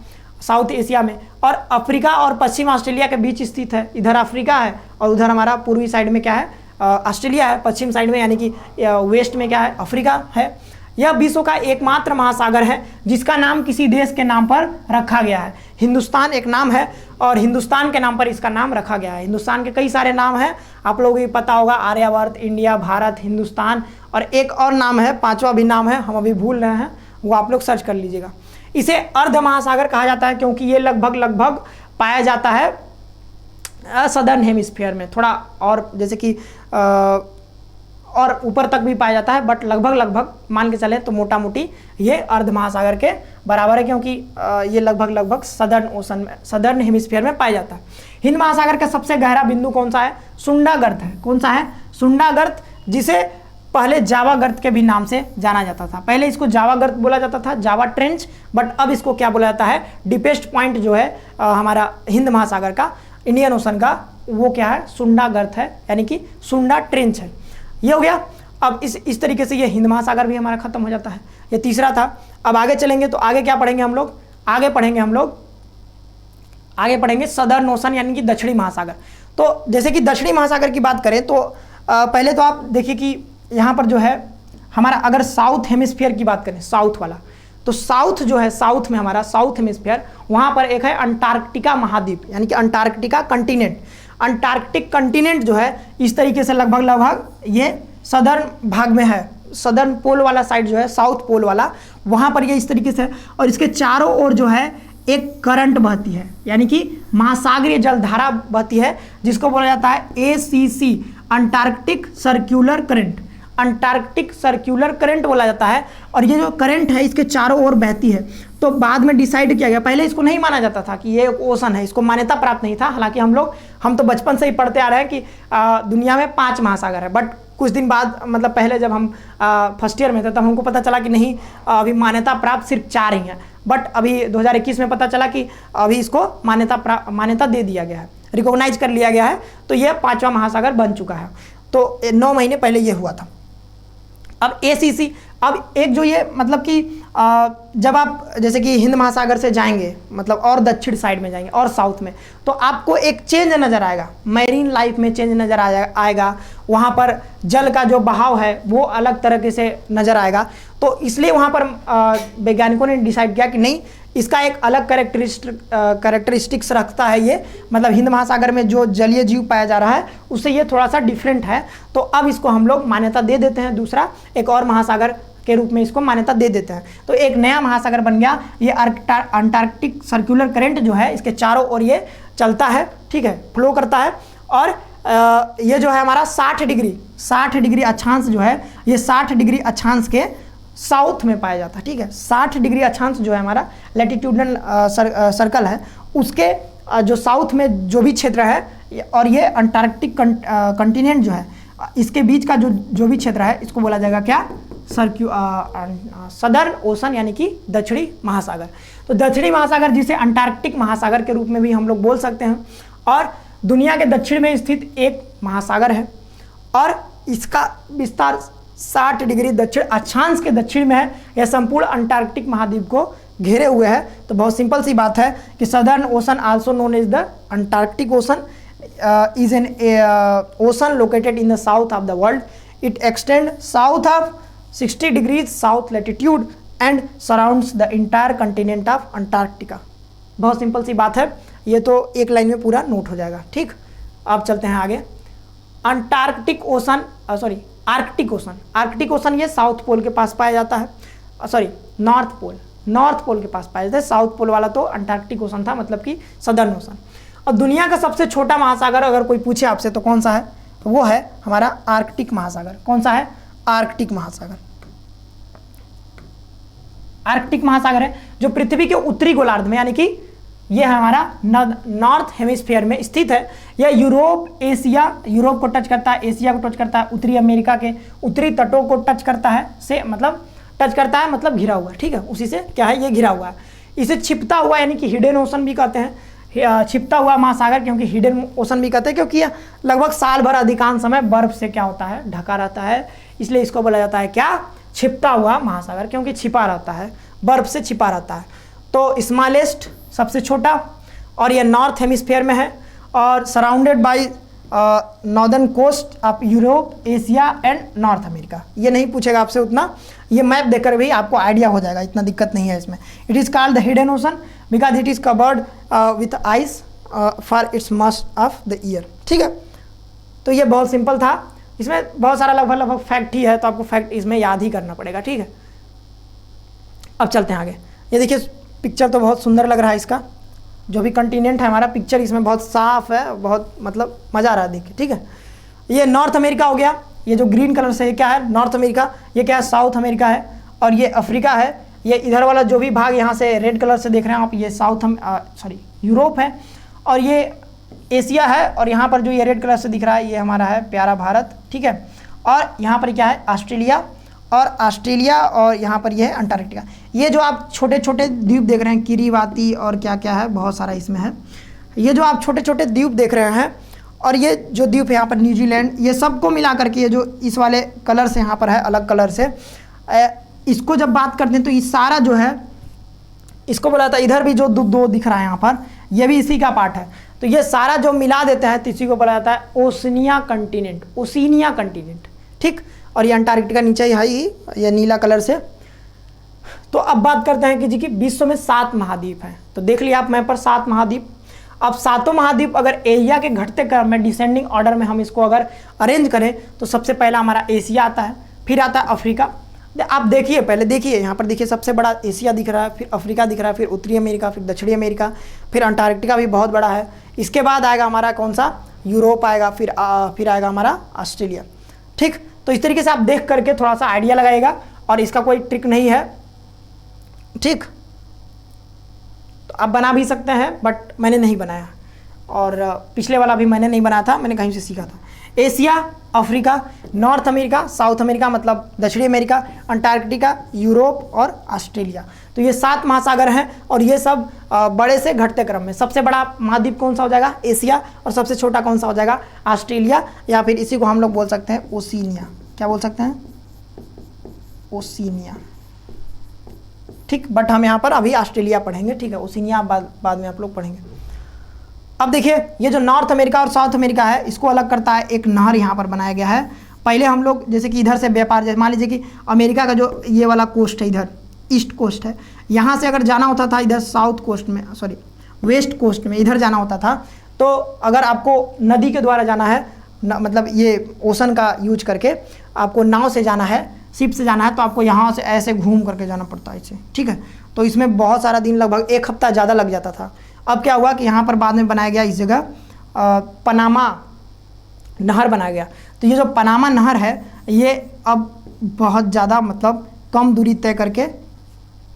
साउथ एशिया में, और अफ्रीका और पश्चिम ऑस्ट्रेलिया के बीच स्थित है। इधर अफ्रीका है और उधर हमारा पूर्वी साइड में क्या है, ऑस्ट्रेलिया है, पश्चिम साइड में यानी कि वेस्ट में क्या है, अफ्रीका है। यह विश्व का एकमात्र महासागर है जिसका नाम किसी देश के नाम पर रखा गया है। हिंदुस्तान एक नाम है और हिंदुस्तान के नाम पर इसका नाम रखा गया है। हिंदुस्तान के कई सारे नाम हैं, आप लोगों को पता होगा, आर्यावर्त, इंडिया, भारत, हिंदुस्तान, और एक और नाम है, 5वां भी नाम है, हम अभी भूल रहे हैं, वो आप लोग सर्च कर लीजिएगा। इसे अर्ध महासागर कहा जाता है क्योंकि ये लगभग पाया जाता है सदर्न हेमिस्फीयर में, थोड़ा और जैसे कि और ऊपर तक भी पाया जाता है, बट लगभग मान के चले तो मोटा मोटी ये अर्ध महासागर के बराबर है, क्योंकि ये लगभग सदर्न ओशन में, सदर्न हेमिस्फीयर में पाया जाता है। हिंद महासागर का सबसे गहरा बिंदु कौन सा है, सुंडा गर्त है। कौन सा है, सुंडा गर्त, जिसे पहले जावा गर्त के भी नाम से जाना जाता था। पहले इसको जावा गर्त बोला जाता था, जावा ट्रेंच, बट अब इसको क्या बोला जाता है, डीपेस्ट पॉइंट जो है हमारा हिंद महासागर का, इंडियन ओशन का, वो क्या है, सुंडा गर्त है, यानी कि सुंडा ट्रेंच है। ये हो गया। अब इस तरीके से ये हिंद महासागर भी हमारा खत्म हो जाता है, ये तीसरा था। अब आगे चलेंगे तो आगे क्या पढ़ेंगे हम लोग, आगे पढ़ेंगे सदर्न ओशन यानी कि दक्षिणी महासागर। तो जैसे कि दक्षिणी महासागर की बात करें तो पहले तो आप देखिए कि यहाँ पर जो है हमारा, अगर साउथ हेमिस्फीयर की बात करें, साउथ वाला, तो साउथ जो है, साउथ में हमारा साउथ हेमिस्फीयर, वहाँ पर एक है अंटार्कटिका महाद्वीप, यानी कि अंटार्कटिका कंटिनेंट। अंटार्कटिक कंटिनेंट जो है इस तरीके से लगभग ये सदर्न भाग में है, सदर्न पोल वाला साइड जो है, साउथ पोल वाला, वहाँ पर ये इस तरीके से, और इसके चारों ओर जो है एक करंट बहती है, यानी कि महासागरीय जलधारा बहती है, जिसको बोला जाता है ACC, Antarctic circular current. Antarctic circular current बोला जाता है। और ये जो करंट है इसके चारों ओर बहती है। तो बाद में डिसाइड किया गया, पहले इसको नहीं माना जाता था कि ये एक ओशन है, इसको मान्यता प्राप्त नहीं था। हालांकि हम तो बचपन से ही पढ़ते आ रहे हैं कि दुनिया में 5 महासागर है, बट कुछ दिन बाद, मतलब पहले जब हम फर्स्ट ईयर में थे तब हमको पता चला कि नहीं, अभी मान्यता प्राप्त सिर्फ 4 ही हैं। बट अभी 2021 में पता चला कि अभी इसको मान्यता दे दिया गया है, रिकॉग्नाइज कर लिया गया है। तो ये 5वां महासागर बन चुका है। तो 9 महीने पहले ये हुआ था। अब ACC, अब एक जो ये मतलब कि जब आप जैसे कि हिंद महासागर से जाएंगे, मतलब और दक्षिण साइड में जाएंगे और साउथ में, तो आपको एक चेंज नज़र आएगा, मैरीन लाइफ में चेंज नज़र आएगा। वहाँ पर जल का जो बहाव है वो अलग तरीके से नज़र आएगा। तो इसलिए वहाँ पर वैज्ञानिकों ने डिसाइड किया कि नहीं, इसका एक अलग कैरेक्टरिस्टिक्स रखता है ये, मतलब हिंद महासागर में जो जलीय जीव पाया जा रहा है उससे ये थोड़ा सा डिफरेंट है। तो अब इसको हम लोग मान्यता दे देते हैं, दूसरा एक और महासागर के रूप में इसको मान्यता दे देते हैं। तो एक नया महासागर बन गया ये अंटार्कटिक सर्कुलर करंट जो है, इसके चारों ओर ये चलता है, ठीक है, फ्लो करता है। और ये जो है हमारा 60 डिग्री अक्षांश जो है, ये 60 डिग्री अक्षांश के साउथ में पाया जाता है, ठीक है। 60 डिग्री अक्षांश जो है हमारा लैटिट्यूडनल सर्कल है, उसके जो साउथ में जो भी क्षेत्र है, और ये अंटार्कटिक कंटिनेंट जो है, इसके बीच का जो भी क्षेत्र है, इसको बोला जाएगा क्या, सदर्न ओशन, यानी कि दक्षिणी महासागर। तो दक्षिणी महासागर जिसे अंटार्कटिक महासागर के रूप में भी हम लोग बोल सकते हैं, और दुनिया के दक्षिण में स्थित एक महासागर है, और इसका विस्तार 60 डिग्री दक्षिण अक्षांश के दक्षिण में है। यह संपूर्ण अंटार्कटिक महाद्वीप को घेरे हुए है। तो बहुत सिंपल सी बात है कि Southern Ocean also known as the Antarctic Ocean is an ocean located in the south of the world. It extends south of 60 degrees south latitude and surrounds the entire continent of Antarctica. बहुत simple सी बात है, ये तो एक line में पूरा note हो जाएगा, ठीक। अब चलते हैं आगे। Antarctic ocean Arctic ocean, Arctic ocean ये साउथ पोल के पास पाया जाता है, नॉर्थ पोल के पास पाया जाता है। साउथ पोल वाला तो अंटार्कटिक ओशन था, मतलब कि सदर्न ओशन। और दुनिया का सबसे छोटा महासागर अगर कोई पूछे आपसे तो कौन सा है, तो वो है हमारा आर्कटिक महासागर। कौन सा है, आर्कटिक महासागर। आर्कटिक महासागर है जो पृथ्वी के उत्तरी गोलार्ध में, यानी कि ये हमारा नॉर्थ हेमिस्फीयर में स्थित है। यह यूरोप को टच करता है, एशिया को टच करता है, उत्तरी अमेरिका के उत्तरी तटों को टच करता है, मतलब घिरा हुआ है, ठीक है। उसी से क्या है, ये घिरा हुआ है। इसे छिपता हुआ यानी कि हिडन ओशन भी कहते हैं, छिपता हुआ महासागर, क्योंकि हिडन ओशन भी कहते हैं, क्योंकि यह लगभग साल भर अधिकांश समय बर्फ से क्या होता है, ढका रहता है, इसलिए इसको बोला जाता है क्या, छिपता हुआ महासागर, क्योंकि छिपा रहता है, बर्फ से छिपा रहता है। तो स्मॉलेस्ट सबसे छोटा, और यह नॉर्थ हेमिस्फीयर में है, और surrounded by northern coast of Europe, Asia and North America. ये नहीं पूछेगा आपसे उतना, ये मैप देखकर भी आपको आइडिया हो जाएगा, इतना दिक्कत नहीं है इसमें। It is called the hidden ocean because it is covered with ice for its must of the year, ठीक है। तो ये बहुत सिंपल था, इसमें बहुत सारा लगभग फैक्ट ही है, तो आपको फैक्ट इसमें याद ही करना पड़ेगा, ठीक है। अब चलते हैं आगे। ये देखिए पिक्चर तो बहुत सुंदर लग रहा है इसका, जो भी कंटिनेंट है हमारा, पिक्चर इसमें बहुत साफ है, बहुत मतलब मज़ा आ रहा है देख के, ठीक है। ये नॉर्थ अमेरिका हो गया, ये जो ग्रीन कलर से ये क्या है, नॉर्थ अमेरिका। ये क्या है, साउथ अमेरिका है, और ये अफ्रीका है। ये इधर वाला जो भी भाग यहाँ से रेड कलर से देख रहे हैं आप, ये यूरोप है, और ये एशिया है, और यहाँ पर जो ये रेड कलर से दिख रहा है ये हमारा है प्यारा भारत, ठीक है। और यहाँ पर क्या है, ऑस्ट्रेलिया, और यहाँ पर ये है अंटार्कटिका। ये जो आप छोटे छोटे द्वीप देख रहे हैं, किरीबाती और क्या क्या है, बहुत सारा इसमें है। ये जो आप छोटे छोटे द्वीप देख रहे हैं, और ये जो द्वीप है यहाँ पर न्यूजीलैंड, ये सबको मिला करके ये जो इस वाले कलर से यहाँ पर है, अलग कलर से, इसको जब बात करते हैं तो ये सारा जो है, इसको बोला जाता है, इधर भी जो दो दिख रहा है यहाँ पर, ये भी इसी का पार्ट है। तो ये सारा जो मिला देते हैं तो इसी को बोला जाता है ओशिनिया कंटिनेंट, ठीक। और ये अंटार्कटिका नीचे है ही, ये नीला कलर से। तो अब बात करते हैं कि जी कि विश्व में 7 महाद्वीप हैं। तो देख लिया आप मैप पर 7 महाद्वीप। अब 7 महाद्वीप अगर एरिया के घटते क्रम में, डिसेंडिंग ऑर्डर में हम इसको अगर अरेंज करें तो सबसे पहला हमारा एशिया आता है, फिर आता है अफ्रीका। आप देखिए, पहले देखिए यहाँ पर देखिए, सबसे बड़ा एशिया दिख रहा है, फिर अफ्रीका दिख रहा है, फिर उत्तरी अमेरिका, फिर दक्षिणी अमेरिका, फिर अंटार्कटिका भी बहुत बड़ा है। इसके बाद आएगा हमारा कौन सा, यूरोप आएगा, फिर आएगा हमारा ऑस्ट्रेलिया, ठीक। तो इस तरीके से आप देख करके थोड़ा सा आइडिया लगाइएगा, और इसका कोई ट्रिक नहीं है, ठीक। तो आप बना भी सकते हैं, बट मैंने नहीं बनाया, और पिछले वाला भी मैंने नहीं बनाया था, मैंने कहीं से सीखा था। Asia, Africa, north America, south America मतलब दक्षिणी अमेरिका, अंटार्कटिका, यूरोप और ऑस्ट्रेलिया। तो ये 7 महासागर हैं, और ये सब बड़े से घटते क्रम में। सबसे बड़ा महाद्वीप कौन सा हो जाएगा, एशिया, और सबसे छोटा कौन सा हो जाएगा, ऑस्ट्रेलिया, या फिर इसी को हम लोग बोल सकते हैं ओशिनिया। क्या बोल सकते हैं, ओशिनिया, ठीक। बट हम यहाँ पर अभी ऑस्ट्रेलिया पढ़ेंगे, ठीक है। ओशिनिया बाद में आप लोग पढ़ेंगे। अब देखिए, ये जो नॉर्थ अमेरिका और साउथ अमेरिका है, इसको अलग करता है एक नहर यहाँ पर बनाया गया है। पहले हम लोग जैसे कि इधर से व्यापार, जैसे मान लीजिए कि अमेरिका का जो ये वाला कोस्ट है, इधर ईस्ट कोस्ट है, यहाँ से अगर जाना होता था इधर वेस्ट कोस्ट में इधर जाना होता था, तो अगर आपको नदी के द्वारा जाना है, मतलब ये ओशन का यूज करके आपको नाव से जाना है, शिप से जाना है, तो आपको यहाँ से ऐसे घूम करके जाना पड़ता है इसे, ठीक है। तो इसमें बहुत सारा दिन, लगभग 1 हफ्ता ज़्यादा लग जाता था। अब क्या हुआ कि यहाँ पर बाद में बनाया गया इस जगह पनामा नहर बनाया गया। तो ये जो पनामा नहर है, ये अब बहुत ज़्यादा मतलब कम दूरी तय करके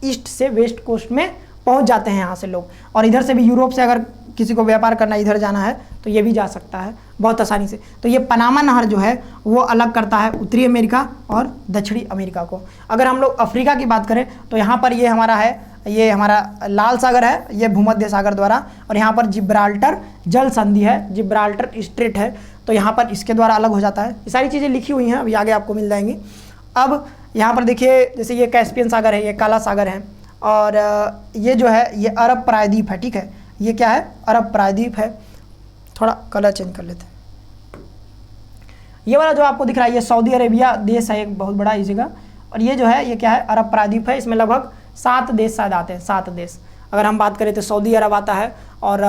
ईस्ट से वेस्ट कोस्ट में पहुंच जाते हैं यहाँ से लोग। और इधर से भी यूरोप से अगर किसी को व्यापार करना इधर जाना है तो ये भी जा सकता है बहुत आसानी से। तो ये पनामा नहर जो है वो अलग करता है उत्तरी अमेरिका और दक्षिणी अमेरिका को। अगर हम लोग अफ्रीका की बात करें तो यहाँ पर ये हमारा है, ये हमारा लाल सागर है, ये भूमध्य सागर द्वारा, और यहाँ पर जिब्राल्टर जल संधि है, जिब्राल्टर स्ट्रेट है, तो यहाँ पर इसके द्वारा अलग हो जाता है। ये सारी चीज़ें लिखी हुई हैं, अभी आगे आपको मिल जाएंगी। अब यहाँ पर देखिए, जैसे ये कैस्पियन सागर है, ये काला सागर है, और ये जो है ये अरब प्रायद्वीप है, ठीक है। ये क्या है? अरब प्रायद्वीप है। थोड़ा कलर चेंज कर लेते हैं। ये वाला जो आपको दिख रहा है ये सऊदी अरेबिया देश है, एक बहुत बड़ा इस जगह, और ये जो है ये क्या है? अरब प्रायद्वीप है। इसमें लगभग 7 देश शायद आते हैं, 7 देश। अगर हम बात करें तो सऊदी अरब आता है, और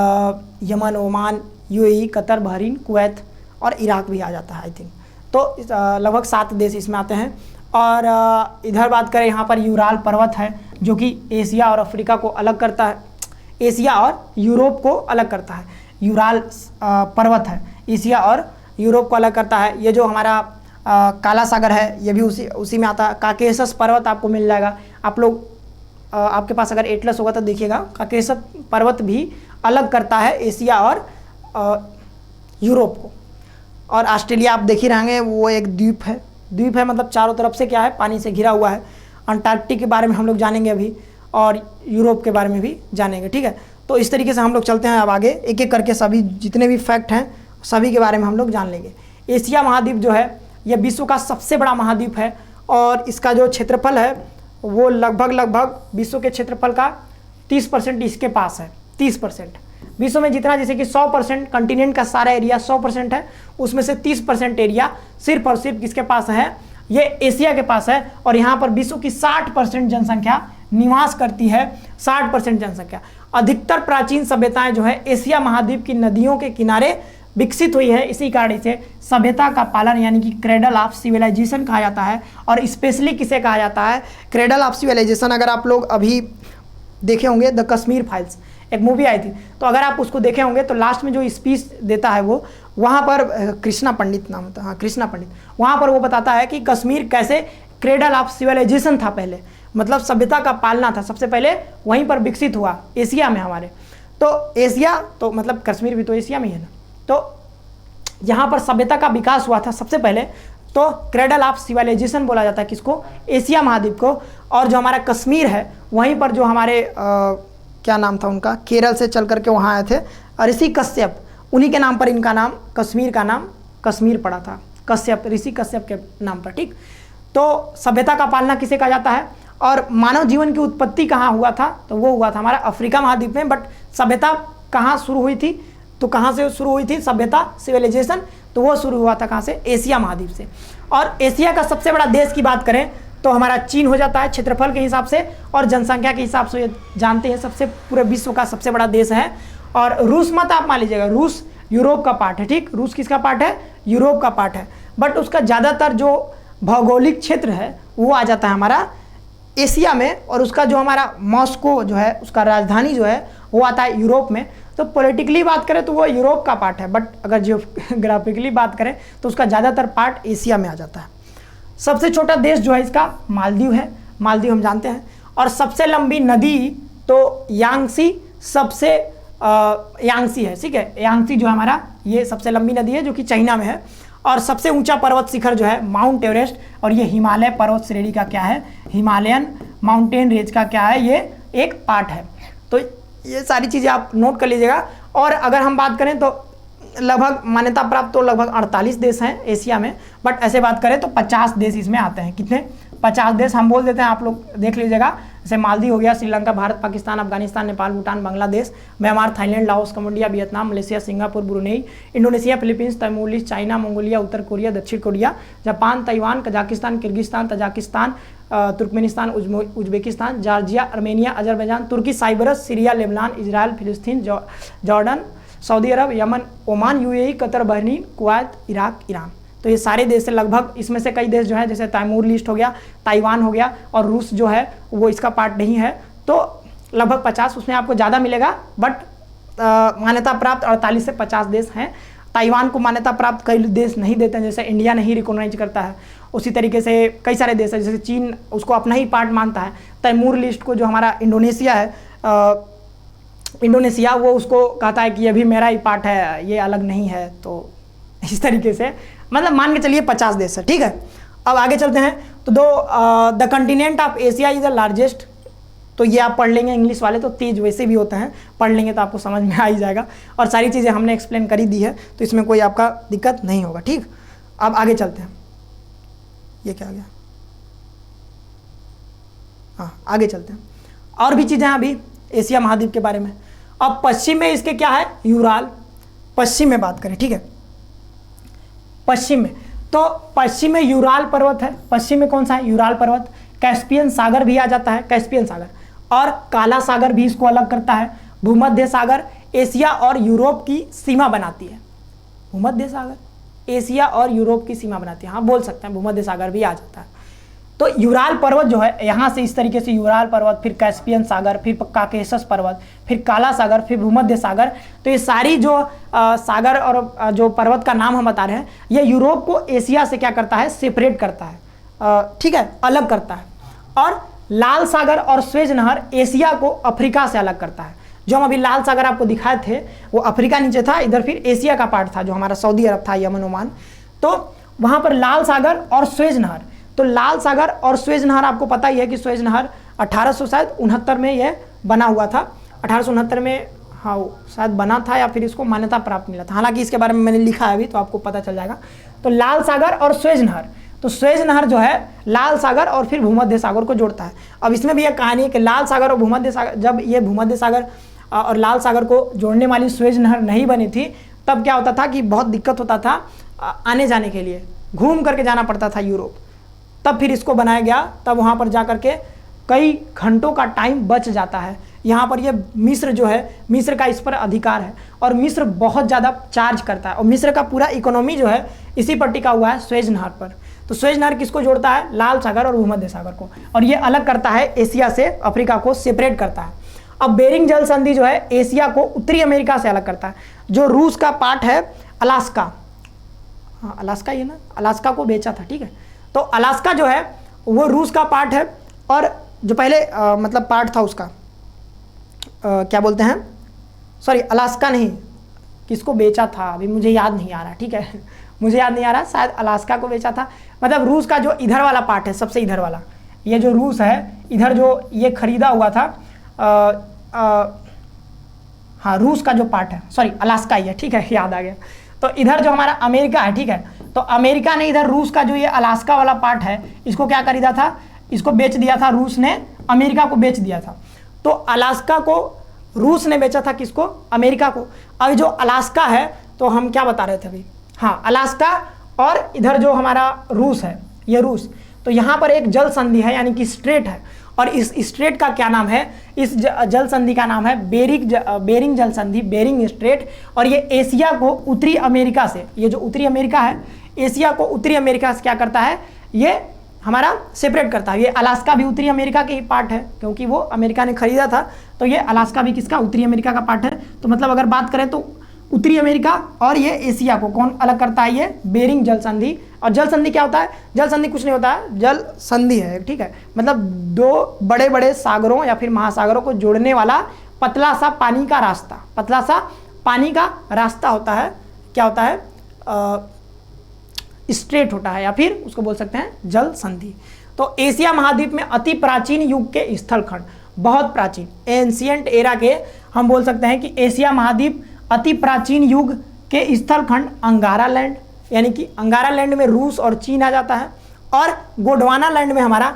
Yemen, Oman, UAE, Qatar, Bahrain, Kuwait और इराक भी आ जाता है आई थिंक। तो लगभग 7 देश इसमें आते हैं। और इधर बात करें, यहाँ पर यूराल पर्वत है जो कि एशिया और अफ्रीका को अलग करता है, एशिया और यूरोप को अलग करता है। यूराल पर्वत है, एशिया और यूरोप को अलग करता है। ये जो हमारा काला सागर है ये भी उसी में आता है। काकेशस पर्वत आपको मिल जाएगा। आप लोग आपके पास अगर एटलस होगा तो देखिएगा, काकेशस पर्वत भी अलग करता है एशिया और यूरोप को। और ऑस्ट्रेलिया आप देख ही रहेंगे, वो एक द्वीप है। द्वीप है मतलब चारों तरफ से क्या है? पानी से घिरा हुआ है। अंटार्कटिक के बारे में हम लोग जानेंगे अभी, और यूरोप के बारे में भी जानेंगे, ठीक है। तो इस तरीके से हम लोग चलते हैं अब आगे, एक एक करके सभी जितने भी फैक्ट हैं सभी के बारे में हम लोग जान लेंगे। एशिया महाद्वीप जो है यह विश्व का सबसे बड़ा महाद्वीप है, और इसका जो क्षेत्रफल है वो लगभग विश्व के क्षेत्रफल का 30% इसके पास है। 30% विश्व में जितना, जैसे कि 100% कंटिनेंट का सारा एरिया 100% है, उसमें से 30% एरिया सिर्फ और सिर्फ किसके पास है? ये एशिया के पास है। और यहाँ पर विश्व की 60% जनसंख्या निवास करती है। 60% जनसंख्या। अधिकतर प्राचीन सभ्यताएं जो है एशिया महाद्वीप की नदियों के किनारे विकसित हुई है। इसी कारण इसे सभ्यता का पालन यानी कि क्रेडल ऑफ सिविलाइजेशन कहा जाता है। और स्पेशली किसे कहा जाता है? Cradle of civilisation. अगर आप लोग अभी देखे होंगे द कश्मीर फाइल्स, एक मूवी आई थी, तो अगर आप उसको देखे होंगे तो लास्ट में जो स्पीच देता है वो, वहाँ पर कृष्णा पंडित नाम होता है, हाँ कृष्णा पंडित, वहाँ पर वो बताता है कि कश्मीर कैसे क्रेडल ऑफ सिविलाइजेशन था पहले, मतलब सभ्यता का पालना था, सबसे पहले वहीं पर विकसित हुआ एशिया में हमारे। तो एशिया तो मतलब कश्मीर भी तो एशिया में ही है ना, तो यहाँ पर सभ्यता का विकास हुआ था सबसे पहले। तो क्रेडल ऑफ सिविलाइजेशन बोला जाता है किसको? एशिया महाद्वीप को। और जो हमारा कश्मीर है वहीं पर जो हमारे क्या नाम था उनका, केरल से चल करके वहाँ आए थे ऋषि कश्यप, उन्हीं के नाम पर इनका नाम, कश्मीर का नाम कश्मीर पड़ा था, कश्यप, ऋषि कश्यप के नाम पर, ठीक। तो सभ्यता का पालना किसे कहा जाता है? और मानव जीवन की उत्पत्ति कहाँ हुआ था? तो वो हुआ था हमारा अफ्रीका महाद्वीप में। बट सभ्यता कहाँ शुरू हुई थी? तो कहाँ से शुरू हुई थी सभ्यता, सिविलाइजेशन? तो वो शुरू हुआ था कहाँ से? एशिया महाद्वीप से। और एशिया का सबसे बड़ा देश की बात करें तो हमारा चीन हो जाता है क्षेत्रफल के हिसाब से, और जनसंख्या के हिसाब से जानते हैं सबसे पूरे विश्व का सबसे बड़ा देश है। और रूस मत आप मान लीजिएगा, रूस यूरोप का पार्ट है, ठीक। रूस किसका पार्ट है? यूरोप का पार्ट है। बट उसका ज़्यादातर जो भौगोलिक क्षेत्र है वो आ जाता है हमारा एशिया में, और उसका जो हमारा मॉस्को जो है उसका राजधानी जो है वो आता है यूरोप में। तो पॉलिटिकली बात करें तो वो यूरोप का पार्ट है, बट अगर जियोग्राफिकली बात करें तो उसका ज़्यादातर पार्ट एशिया में आ जाता है। सबसे छोटा देश जो है इसका मालदीव है, मालदीव हम जानते हैं। और सबसे लंबी नदी तो यांगसी, सबसे यांगसी है, ठीक है। यांगसी जो हमारा ये सबसे लंबी नदी है जो कि चाइना में है। और सबसे ऊंचा पर्वत शिखर जो है माउंट एवरेस्ट, और ये हिमालय पर्वत श्रेणी का क्या है? हिमालयन माउंटेन रेंज का क्या है? ये एक पार्ट है। तो ये सारी चीज़ें आप नोट कर लीजिएगा। और अगर हम बात करें तो लगभग मान्यता प्राप्त तो लगभग 48 देश हैं एशिया में, बट ऐसे बात करें तो 50 देश इसमें आते हैं। कितने? 50 देश हम बोल देते हैं, आप लोग देख लीजिएगा। जैसे मालदीव हो गया, Sri Lanka, Bharat, Pakistan, Afghanistan, Nepal, Bhutan, Bangladesh, Myanmar, Thailand, Laos, Cambodia, Vietnam, Malaysia, Singapore, Brunei, Indonesia, Philippines, Tamil Nadu, China, Mongolia, उत्तर कोरिया, दक्षिण Korea, Japan, Taiwan, Kazakhstan, Kyrgyzstan, Tajikistan, Turkmenistan, Uzbekistan, Georgia, Armenia, Azerbaijan, तुर्की, साइप्रस, सीरिया, लेबनान, इजराइल, फिलिस्तीन, Jordan, Saudi Arab, Yemen, Oman, UAE, Qatar, Bahrain, Kuwait, Iraq, Iran. तो ये सारे देश से लगभग, इसमें से कई देश जो है जैसे तैमूर लिस्ट हो गया, ताइवान हो गया, और रूस जो है वो इसका पार्ट नहीं है। तो लगभग 50, उसमें आपको ज़्यादा मिलेगा, बट मान्यता प्राप्त 48 से 50 देश हैं। ताइवान को मान्यता प्राप्त कई देश नहीं देते हैं, जैसे इंडिया नहीं रिकॉग्नाइज करता है। उसी तरीके से कई सारे देश हैं, जैसे चीन उसको अपना ही पार्ट मानता है। तैमूर लिस्ट को जो हमारा इंडोनेशिया है, इंडोनेशिया, वो उसको कहता है कि ये भी मेरा ही पार्ट है, ये अलग नहीं है। तो इस तरीके से मतलब मान के चलिए 50 देश है, ठीक है। अब आगे चलते हैं। तो the continent of Asia is the largest, तो ये आप पढ़ लेंगे, इंग्लिश वाले तो तेज वैसे भी होते हैं, पढ़ लेंगे तो आपको समझ में आ ही जाएगा। और सारी चीज़ें हमने एक्सप्लेन कर ही दी है, तो इसमें कोई आपका दिक्कत नहीं होगा, ठीक। अब आगे चलते हैं। ये क्या आ गया, हाँ आगे चलते हैं। और भी चीज़ें हैं अभी एशिया महाद्वीप के बारे में। अब पश्चिम में इसके क्या है, यूराल, पश्चिम में बात करें, ठीक है। पश्चिम में, तो पश्चिम में यूराल पर्वत है। पश्चिम में कौन सा है, यूराल पर्वत। कैस्पियन सागर भी आ जाता है, कैस्पियन सागर, और काला सागर भी इसको अलग करता है। भूमध्य सागर एशिया और यूरोप की सीमा बनाती है। भूमध्य सागर एशिया और यूरोप की सीमा बनाती है, हाँ बोल सकते हैं, भूमध्य सागर भी आ जाता है। तो यूराल पर्वत जो है, यहाँ से इस तरीके से यूराल पर्वत, फिर कैस्पियन सागर, फिर काकेशस पर्वत, फिर काला सागर, फिर भूमध्य सागर। तो ये सारी जो सागर और जो पर्वत का नाम हम बता रहे हैं, ये यूरोप को एशिया से क्या करता है, सेपरेट करता है, ठीक है, अलग करता है। और लाल सागर और स्वेज नहर एशिया को अफ्रीका से अलग करता है। जो हम अभी लाल सागर आपको दिखाए थे वो अफ्रीका नीचे था, इधर फिर एशिया का पार्ट था जो हमारा सऊदी अरब था, यमन ओमान। तो वहाँ पर लाल सागर और स्वेज नहर, तो लाल सागर और स्वेज नहर आपको पता ही है कि स्वेज नहर 1869 में ये बना हुआ था। 1869 में हाँ शायद बना था, या फिर इसको मान्यता प्राप्त मिला था, हालांकि इसके बारे में मैंने लिखा है अभी, तो आपको पता चल जाएगा। तो लाल सागर और स्वेज नहर, तो स्वेज नहर जो है लाल सागर और फिर भूमध्य सागर को जोड़ता है। अब इसमें भी एक कहानी है कि लाल सागर और भूमध्य सागर, जब ये भूमध्य सागर और लाल सागर को जोड़ने वाली स्वेज नहर नहीं बनी थी, तब क्या होता था कि बहुत दिक्कत होता था आने जाने के लिए, घूम करके जाना पड़ता था यूरोप। तब फिर इसको बनाया गया, तब वहाँ पर जा करके कई घंटों का टाइम बच जाता है। यहाँ पर ये मिस्र जो है, मिस्र का इस पर अधिकार है, और मिस्र बहुत ज़्यादा चार्ज करता है, और मिस्र का पूरा इकोनॉमी जो है इसी पर टिका हुआ है, स्वेज नहर पर। तो स्वेज नहर किसको जोड़ता है, लाल सागर और भूमध्य सागर को, और ये अलग करता है एशिया से, अफ्रीका को सेपरेट करता है। अब बेरिंग जल संधि जो है एशिया को उत्तरी अमेरिका से अलग करता है। जो रूस का पार्ट है अलास्का, हाँ अलास्का ये ना, अलास्का को बेचा था, ठीक है। तो अलास्का जो है वो रूस का पार्ट है, और जो पहले मतलब पार्ट था उसका क्या बोलते हैं, सॉरी अलास्का नहीं, किसको बेचा था अभी मुझे याद नहीं आ रहा, ठीक है मुझे याद नहीं आ रहा, शायद अलास्का को बेचा था। मतलब रूस का जो इधर वाला पार्ट है, सबसे इधर वाला, ये जो रूस है इधर जो ये खरीदा हुआ था, हाँ रूस का जो पार्ट है, सॉरी अलास्का ही है, ठीक है याद आ गया। तो इधर जो हमारा अमेरिका है, ठीक है, तो अमेरिका ने इधर रूस का जो ये अलास्का वाला पार्ट है, इसको क्या खरीदा था, इसको बेच दिया था, रूस ने अमेरिका को बेच दिया था। तो अलास्का को रूस ने बेचा था, किसको, अमेरिका को। अब जो अलास्का है, तो हम क्या बता रहे थे अभी, हाँ अलास्का, और इधर जो हमारा रूस है, ये रूस, तो यहाँ पर एक जल संधि है, यानी कि स्ट्रेट है, और इस स्ट्रेट का क्या नाम है, इस जल संधि का नाम है बेरिंग जल संधि, बेरिंग स्ट्रेट। और ये एशिया को उत्तरी अमेरिका से, ये जो उत्तरी अमेरिका है, एशिया को उत्तरी अमेरिका से क्या करता है, ये हमारा सेपरेट करता है। ये अलास्का भी उत्तरी अमेरिका के ही पार्ट है, क्योंकि वो अमेरिका ने खरीदा था, तो ये अलास्का भी किसका, उत्तरी अमेरिका का पार्ट है। तो मतलब अगर बात करें तो उत्तरी अमेरिका और ये एशिया को कौन अलग करता है, ये बेरिंग जल संधि। और जल संधि क्या होता है, जल संधि कुछ नहीं होता है, जल संधि है, ठीक है, मतलब दो बड़े बड़े सागरों या फिर महासागरों को जोड़ने वाला पतला सा पानी का रास्ता, पतला सा पानी का रास्ता होता है, क्या होता है, स्ट्रेट होता है, या फिर उसको बोल सकते हैं जल संधि। तो एशिया महाद्वीप में अति प्राचीन युग के स्थलखंड, बहुत प्राचीन एंशियंट एरा के हम बोल सकते हैं कि एशिया महाद्वीप अति प्राचीन युग के स्थलखंड अंगारा लैंड, यानी कि अंगारा लैंड में रूस और चीन आ जाता है, और गोंडवाना लैंड में हमारा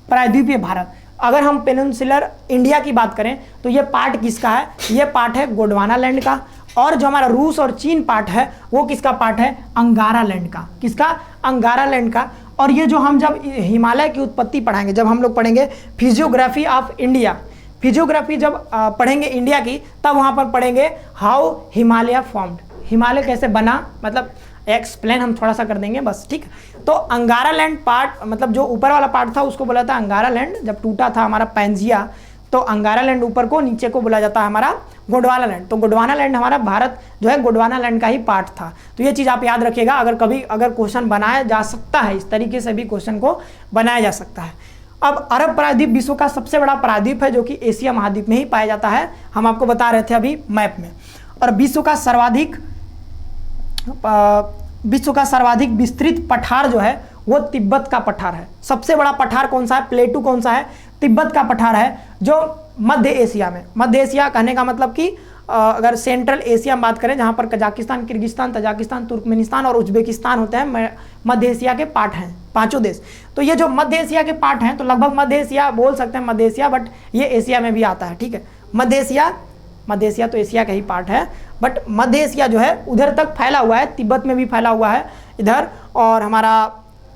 प्रायद्वीपीय भारत। अगर हम पेनिनसुलर इंडिया की बात करें तो ये पार्ट किसका है, ये पार्ट है गोंडवाना लैंड का, और जो हमारा रूस और चीन पार्ट है वो किसका पार्ट है, अंगारा लैंड का, किसका, अंगारा लैंड का। और ये जो हम जब हिमालय की उत्पत्ति पढ़ाएंगे, जब हम लोग पढ़ेंगे फिजियोग्राफी ऑफ इंडिया, फिजियोग्राफी जब पढ़ेंगे इंडिया की, तब वहाँ पर पढ़ेंगे हाउ हिमालय फॉर्म्ड, हिमालय कैसे बना, मतलब एक्सप्लेन हम थोड़ा सा कर देंगे बस, ठीक। तो अंगारा लैंड पार्ट, मतलब जो ऊपर वाला पार्ट था उसको बोला था अंगारा लैंड, जब टूटा था हमारा पैंजिया, तो अंगारा लैंड ऊपर को, नीचे को बोला जाता है हमारा गोंडवाना लैंड। तो गोंडवाना लैंड हमारा भारत जो है गोंडवाना लैंड का ही पार्ट था। तो ये चीज़ आप याद रखिएगा, अगर क्वेश्चन बनाया जा सकता है, इस तरीके से भी क्वेश्चन को बनाया जा सकता है। अब अरब प्रायद्वीप विश्व का सबसे बड़ा प्रायद्वीप है जो कि एशिया महाद्वीप में ही पाया जाता है, हम आपको बता रहे थे अभी मैप में। और विश्व का सर्वाधिक विस्तृत पठार जो है वो तिब्बत का पठार है। सबसे बड़ा पठार कौन सा है, प्लेटू कौन सा है, तिब्बत का पठार है, जो मध्य एशिया में, मध्य एशिया कहने का मतलब कि अगर सेंट्रल एशिया में बात करें, जहाँ पर कजाकिस्तान, किर्गिस्तान, तजाकिस्तान, तुर्कमेनिस्तान और उज्बेकिस्तान होते हैं, मध्य एशिया के पार्ट हैं 5 देश। तो ये जो मध्य एशिया के पार्ट हैं, तो लगभग मध्य एशिया बोल सकते हैं मध्य एशिया, बट ये एशिया में भी आता है, ठीक है। मध्य एशिया तो एशिया का ही पार्ट है, बट मध्य एशिया जो है उधर तक फैला हुआ है, तिब्बत में भी फैला हुआ है इधर, और हमारा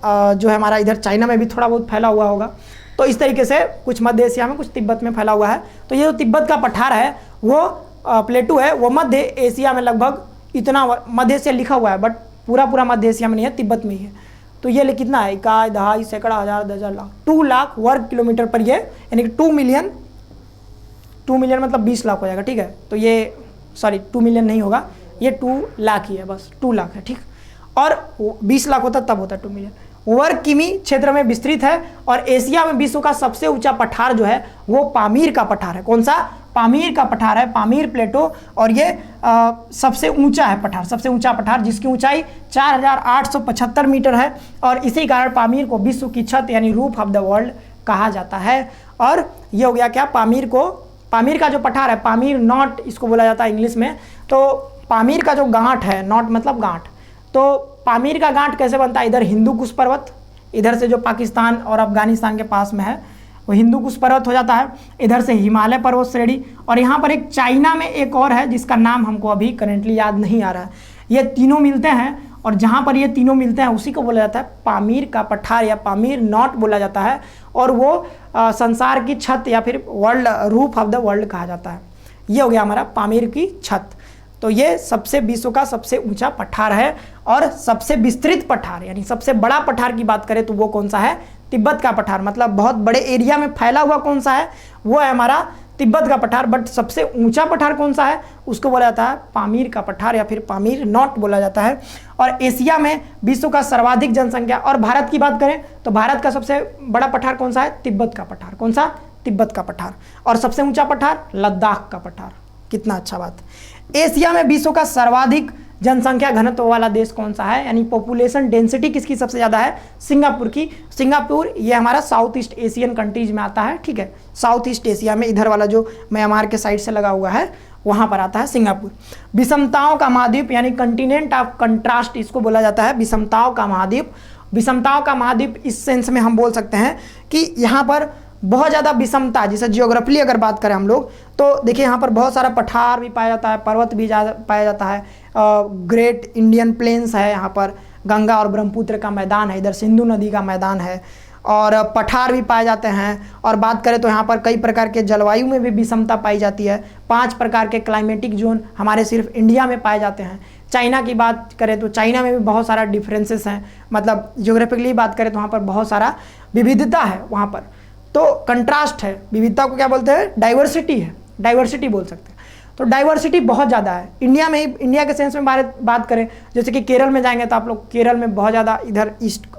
जो है हमारा इधर चाइना में भी थोड़ा बहुत फैला हुआ होगा। तो इस तरीके से कुछ मध्य एशिया में, कुछ तिब्बत में फैला हुआ है। तो ये जो तिब्बत का पठार है वो प्लेटू है, वो मध्य एशिया में लगभग इतना, मध्य एशिया लिखा हुआ है बट पूरा मध्य एशिया में नहीं है, तिब्बत में ही है। तो ये कितना है, इकाई, दहाई, सैकड़ा, हजार, 10,000, लाख, 2 लाख वर्ग किलोमीटर पर ये, यानी कि 2 मिलियन मतलब 20 लाख हो जाएगा, ठीक है। तो ये 2 मिलियन नहीं होगा, ये 2 लाख ही है, बस 2 लाख है, ठीक। और 20 लाख होता तब होता 2 मिलियन वर्ग किमी क्षेत्र में विस्तृत है। और एशिया में विश्व का सबसे ऊंचा पठार जो है वो पामीर का पठार है। कौन सा, पामीर का पठार है, पामीर प्लेटो। और ये सबसे ऊंचा है पठार, सबसे ऊंचा पठार, जिसकी ऊंचाई 4875 मीटर है। और इसी कारण पामीर को विश्व की छत यानी रूफ ऑफ द वर्ल्ड कहा जाता है। और ये हो गया क्या, पामीर का जो पठार है, पामीर नॉट इसको बोला जाता है इंग्लिश में। तो पामीर का जो गांठ है, नॉट मतलब गांठ, तो पामीर का गांठ कैसे बनता है, इधर हिंदू कुश पर्वत, इधर से जो पाकिस्तान और अफगानिस्तान के पास में है वो हिंदू कुश पर्वत हो जाता है, इधर से हिमालय पर्वत श्रेणी, और यहाँ पर एक चाइना में एक और है जिसका नाम हमको अभी करेंटली याद नहीं आ रहा है। ये तीनों मिलते हैं, और जहाँ पर ये तीनों मिलते हैं उसी को बोला जाता है पामीर का पठार या पामीर नॉट बोला जाता है। और वो संसार की छत या फिर world, roof of the world कहा जाता है। ये हो गया हमारा पामीर की छत। तो ये विश्व का सबसे ऊंचा पठार है। और सबसे विस्तृत पठार यानी सबसे बड़ा पठार की बात करें तो वो कौन सा है, तिब्बत का पठार। मतलब बहुत बड़े एरिया में फैला हुआ कौन सा है, वो है हमारा तिब्बत का पठार। बट सबसे ऊंचा पठार कौन सा है, उसको बोला जाता है पामीर का पठार या फिर पामीर नॉट बोला जाता है। और एशिया में विश्व का सर्वाधिक जनसंख्या, और भारत की बात करें तो भारत का सबसे बड़ा पठार कौन सा है, तिब्बत का पठार। कौन सा, तिब्बत का पठार। और सबसे ऊंचा पठार लद्दाख का पठार। कितना अच्छा बात। एशिया में विश्व का सर्वाधिक जनसंख्या घनत्व वाला देश कौन सा है, यानी पॉपुलेशन डेंसिटी किसकी सबसे ज़्यादा है, सिंगापुर की। सिंगापुर ये हमारा साउथ ईस्ट एशियन कंट्रीज में आता है, ठीक है। साउथ ईस्ट एशिया में इधर वाला जो म्यांमार के साइड से लगा हुआ है वहाँ पर आता है सिंगापुर। विषमताओं का महाद्वीप यानी कंटिनेंट ऑफ कंट्रास्ट इसको बोला जाता है, विषमताओं का महाद्वीप। विषमताओं का महाद्वीप इस सेंस में हम बोल सकते हैं कि यहाँ पर बहुत ज़्यादा विषमता, जैसे जियोग्राफिकली अगर बात करें हम लोग तो देखिए यहाँ पर बहुत सारा पठार भी पाया जाता है, पर्वत भी पाया जाता है, ग्रेट इंडियन प्लेन्स है, यहाँ पर गंगा और ब्रह्मपुत्र का मैदान है, इधर सिंधु नदी का मैदान है, और पठार भी पाए जाते हैं। और बात करें तो यहाँ पर कई प्रकार के जलवायु में भी विषमता पाई जाती है। 5 प्रकार के क्लाइमेटिक जोन हमारे सिर्फ इंडिया में पाए जाते हैं। चाइना की बात करें तो चाइना में भी बहुत सारा डिफरेंसेस हैं, मतलब जियोग्राफिकली बात करें तो वहाँ पर बहुत सारा विविधता है वहाँ पर। तो कंट्रास्ट है, विविधता को क्या बोलते हैं, डाइवर्सिटी है, डाइवर्सिटी बोल सकते हैं। तो डाइवर्सिटी बहुत ज़्यादा है इंडिया में ही। इंडिया के सेंस में बात करें, जैसे कि केरल में जाएंगे तो आप लोग केरल में बहुत ज़्यादा,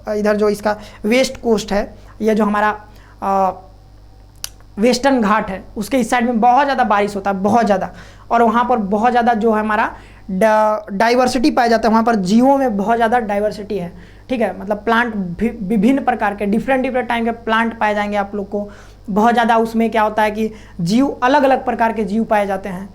इधर जो इसका वेस्ट कोस्ट है, यह जो हमारा वेस्टर्न घाट है उसके इस साइड में बहुत ज़्यादा बारिश होता है, बहुत ज़्यादा। और वहाँ पर बहुत ज़्यादा जो है हमारा डाइवर्सिटी पाया जाता है, वहाँ पर जीवों में बहुत ज़्यादा डाइवर्सिटी है, ठीक है। मतलब प्लांट विभिन्न प्रकार के डिफरेंट टाइम के प्लांट पाए जाएंगे आप लोग को। बहुत ज़्यादा उसमें क्या होता है कि जीव, अलग अलग प्रकार के जीव पाए जाते हैं।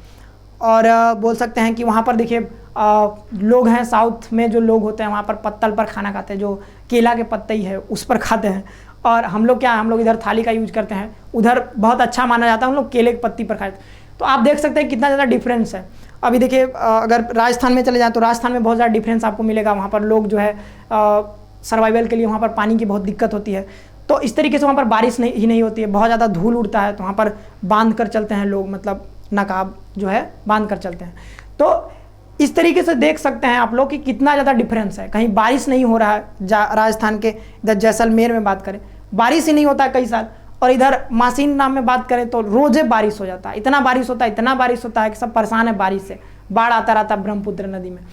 और बोल सकते हैं कि वहाँ पर देखिए लोग हैं, साउथ में जो लोग होते हैं वहाँ पर पत्तल पर खाना खाते हैं, जो केला के पत्ते ही है उस पर खाते हैं। और हम लोग क्या, हम लोग इधर थाली का यूज करते हैं, उधर बहुत अच्छा माना जाता है, हम लोग केले की पत्ती पर खाते हैं। तो आप देख सकते हैं कितना ज़्यादा डिफरेंस है। अभी देखिए अगर राजस्थान में चले जाएँ तो राजस्थान में बहुत ज़्यादा डिफरेंस आपको मिलेगा। वहाँ पर लोग जो है सर्वाइवल के लिए वहाँ पर पानी की बहुत दिक्कत होती है। तो इस तरीके से वहाँ पर बारिश नहीं होती है, बहुत ज़्यादा धूल उड़ता है, तो वहाँ पर बांध कर चलते हैं लोग, मतलब नकाब जो है बांध कर चलते हैं। तो इस तरीके से देख सकते हैं आप लोग कि कितना ज़्यादा डिफरेंस है। कहीं बारिश नहीं हो रहा है, राजस्थान के इधर जैसलमेर में बात करें बारिश ही नहीं होता है कई साल, और इधर मासिन नाम में बात करें तो रोजे बारिश हो जाता है, इतना बारिश होता है, इतना बारिश होता है कि सब परेशान है बारिश से, बाढ़ आता रहता है ब्रह्मपुत्र नदी में।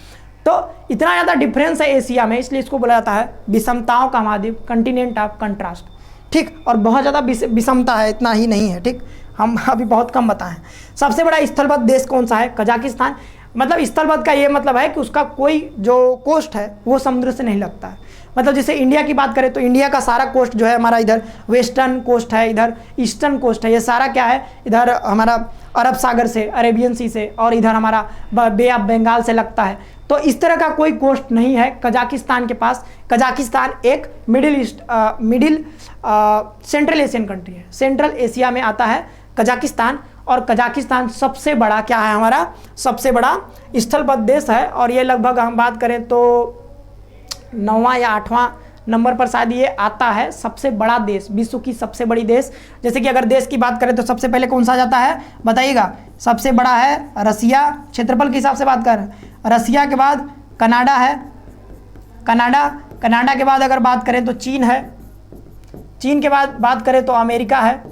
तो इतना ज़्यादा डिफरेंस है एशिया में, इसलिए इसको बोला जाता है विषमताओं का महाद्वीप, कंटिनेंट ऑफ कंट्रास्ट। ठीक, और बहुत ज़्यादा विषमता है, इतना ही नहीं है। ठीक, हम अभी बहुत कम बताएं। सबसे बड़ा स्थलबद्ध देश कौन सा है? कजाकिस्तान। मतलब स्थलबद्ध का ये मतलब है कि उसका कोई जो कोस्ट है वो समुद्र से नहीं लगता है। मतलब जैसे इंडिया की बात करें तो इंडिया का सारा कोस्ट जो है हमारा इधर वेस्टर्न कोस्ट है, इधर ईस्टर्न कोस्ट है, ये सारा क्या है, इधर हमारा अरब सागर से, अरेबियन सी से, और इधर हमारा बे ऑफ बंगाल से लगता है। तो इस तरह का कोई कोस्ट नहीं है कजाकिस्तान के पास। कजाकिस्तान एक मिडिल सेंट्रल एशियन कंट्री है, सेंट्रल एशिया में आता है कजाकिस्तान। और कजाकिस्तान सबसे बड़ा क्या है, हमारा सबसे बड़ा स्थलबद्ध देश है। और ये लगभग हम बात करें तो 9वां या 8वां नंबर पर शायद ये आता है, सबसे बड़ा देश, विश्व की सबसे बड़ी देश। जैसे कि अगर देश की बात करें तो सबसे पहले कौन सा जाता है बताइएगा? सबसे बड़ा है रसिया, क्षेत्रफल के हिसाब से बात कर, रसिया के बाद कनाडा है, कनाडा के बाद अगर बात करें तो चीन है, चीन के बाद बात करें तो अमेरिका है,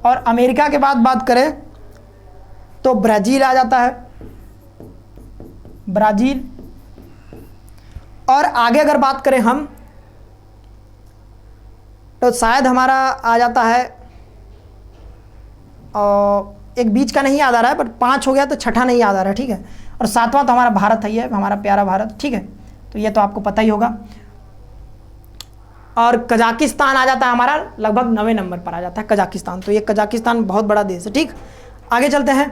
और अमेरिका के बाद बात करें तो ब्राज़ील आ जाता है, ब्राज़ील। और आगे अगर बात करें हम तो शायद हमारा आ जाता है, एक बीच का नहीं याद आ रहा है, पर 5 हो गया तो छठा नहीं याद आ रहा है। ठीक है, और 7वां तो हमारा भारत है, ये हमारा प्यारा भारत। ठीक है, तो ये तो आपको पता ही होगा। और कजाकिस्तान आ जाता है हमारा लगभग 9वें नंबर पर आ जाता है कजाकिस्तान। तो ये कजाकिस्तान बहुत बड़ा देश है। ठीक, आगे चलते हैं।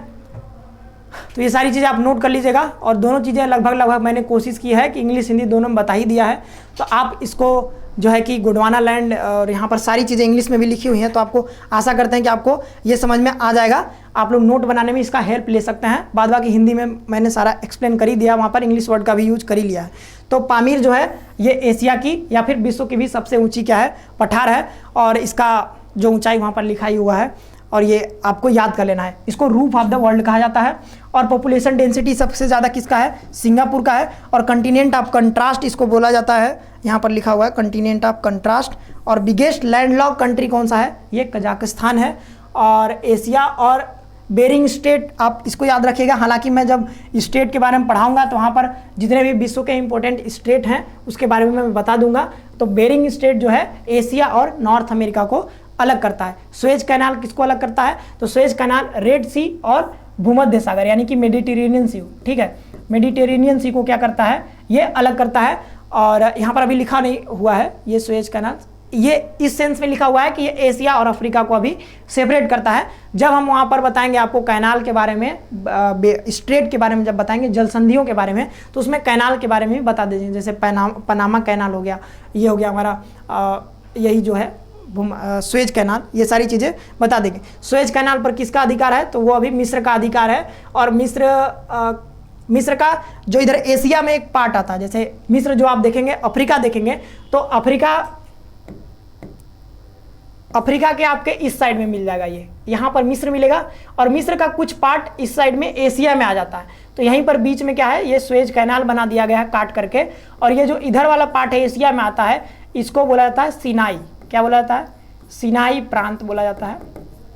तो ये सारी चीज़ें आप नोट कर लीजिएगा, और दोनों चीज़ें लगभग मैंने कोशिश की है कि इंग्लिश हिंदी दोनों में बता ही दिया है। तो आप इसको जो है कि गोंडवाना लैंड, और यहाँ पर सारी चीज़ें इंग्लिश में भी लिखी हुई हैं, तो आपको आशा करते हैं कि आपको ये समझ में आ जाएगा। आप लोग नोट बनाने में इसका हेल्प ले सकते हैं। बाद बाकी हिंदी में मैंने सारा एक्सप्लेन कर ही दिया, वहाँ पर इंग्लिश वर्ड का भी यूज कर ही लिया है। तो पामीर जो है ये एशिया की या फिर विश्व की भी सबसे ऊँची क्या है, पठार है, और इसका जो ऊँचाई वहाँ पर लिखा ही हुआ है, और ये आपको याद कर लेना है। इसको रूफ ऑफ द वर्ल्ड कहा जाता है। और पॉपुलेशन डेंसिटी सबसे ज़्यादा किसका है? सिंगापुर का है। और कंटिनेंट ऑफ कंट्रास्ट इसको बोला जाता है, यहाँ पर लिखा हुआ है कंटिनेंट ऑफ कंट्रास्ट। और बिगेस्ट लैंडलॉक कंट्री कौन सा है? ये कजाकिस्तान है। और एशिया और बेरिंग स्टेट, आप इसको याद रखिएगा। हालांकि मैं जब स्टेट के बारे में पढ़ाऊंगा तो वहाँ पर जितने भी विश्व के इंपॉर्टेंट स्टेट हैं उसके बारे में मैं बता दूंगा। तो बेरिंग स्टेट जो है एशिया और नॉर्थ अमेरिका को अलग करता है। सुएज कैनाल किसको अलग करता है? तो सुएज कैनाल रेड सी और भूमध्य सागर यानी कि मेडिटेरेनियन सी, ठीक है, मेडिटेरेनियन सी को क्या करता है? ये अलग करता है। और यहाँ पर अभी लिखा नहीं हुआ है ये सुएज कैनाल, ये इस सेंस में लिखा हुआ है कि ये एशिया और अफ्रीका को अभी सेपरेट करता है। जब हम वहाँ पर बताएंगे आपको कैनाल के बारे में, स्ट्रेट के बारे में जब बताएंगे, जल संधियों के बारे में, तो उसमें कैनाल के बारे में भी बता देंगे। जैसे पनामा कैनाल हो गया, ये हो गया हमारा यही जो है सुएज कैनाल, ये सारी चीज़ें बता देंगे। सुएज कैनाल पर किसका अधिकार है? तो वो अभी मिस्र का अधिकार है। और मिस्र का जो इधर एशिया में एक पार्ट आता है, जैसे मिस्र जो आप देखेंगे, अफ्रीका देखेंगे तो अफ्रीका के आपके इस साइड में मिल जाएगा, ये यहाँ पर मिस्र मिलेगा। और मिस्र का कुछ पार्ट इस साइड में एशिया में आ जाता है। तो यहीं पर बीच में क्या है? ये सुएज कैनाल बना दिया गया है काट करके। और ये जो इधर वाला पार्ट है एशिया में आता है, इसको बोला जाता है सिनाई। क्या बोला जाता है? सिनाई प्रांत बोला जाता है,